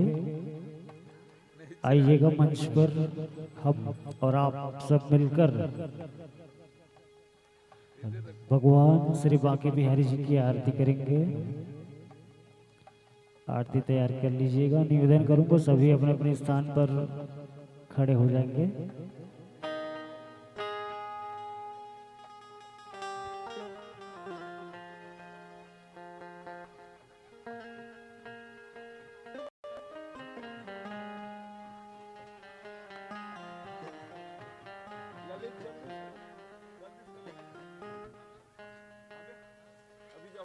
आइएगा मंच पर, हम और आप सब मिलकर भगवान श्री बांके बिहारी जी की आरती करेंगे। आरती तैयार कर लीजिएगा। निवेदन करूंगा सभी अपने अपने स्थान पर खड़े हो जाएंगे।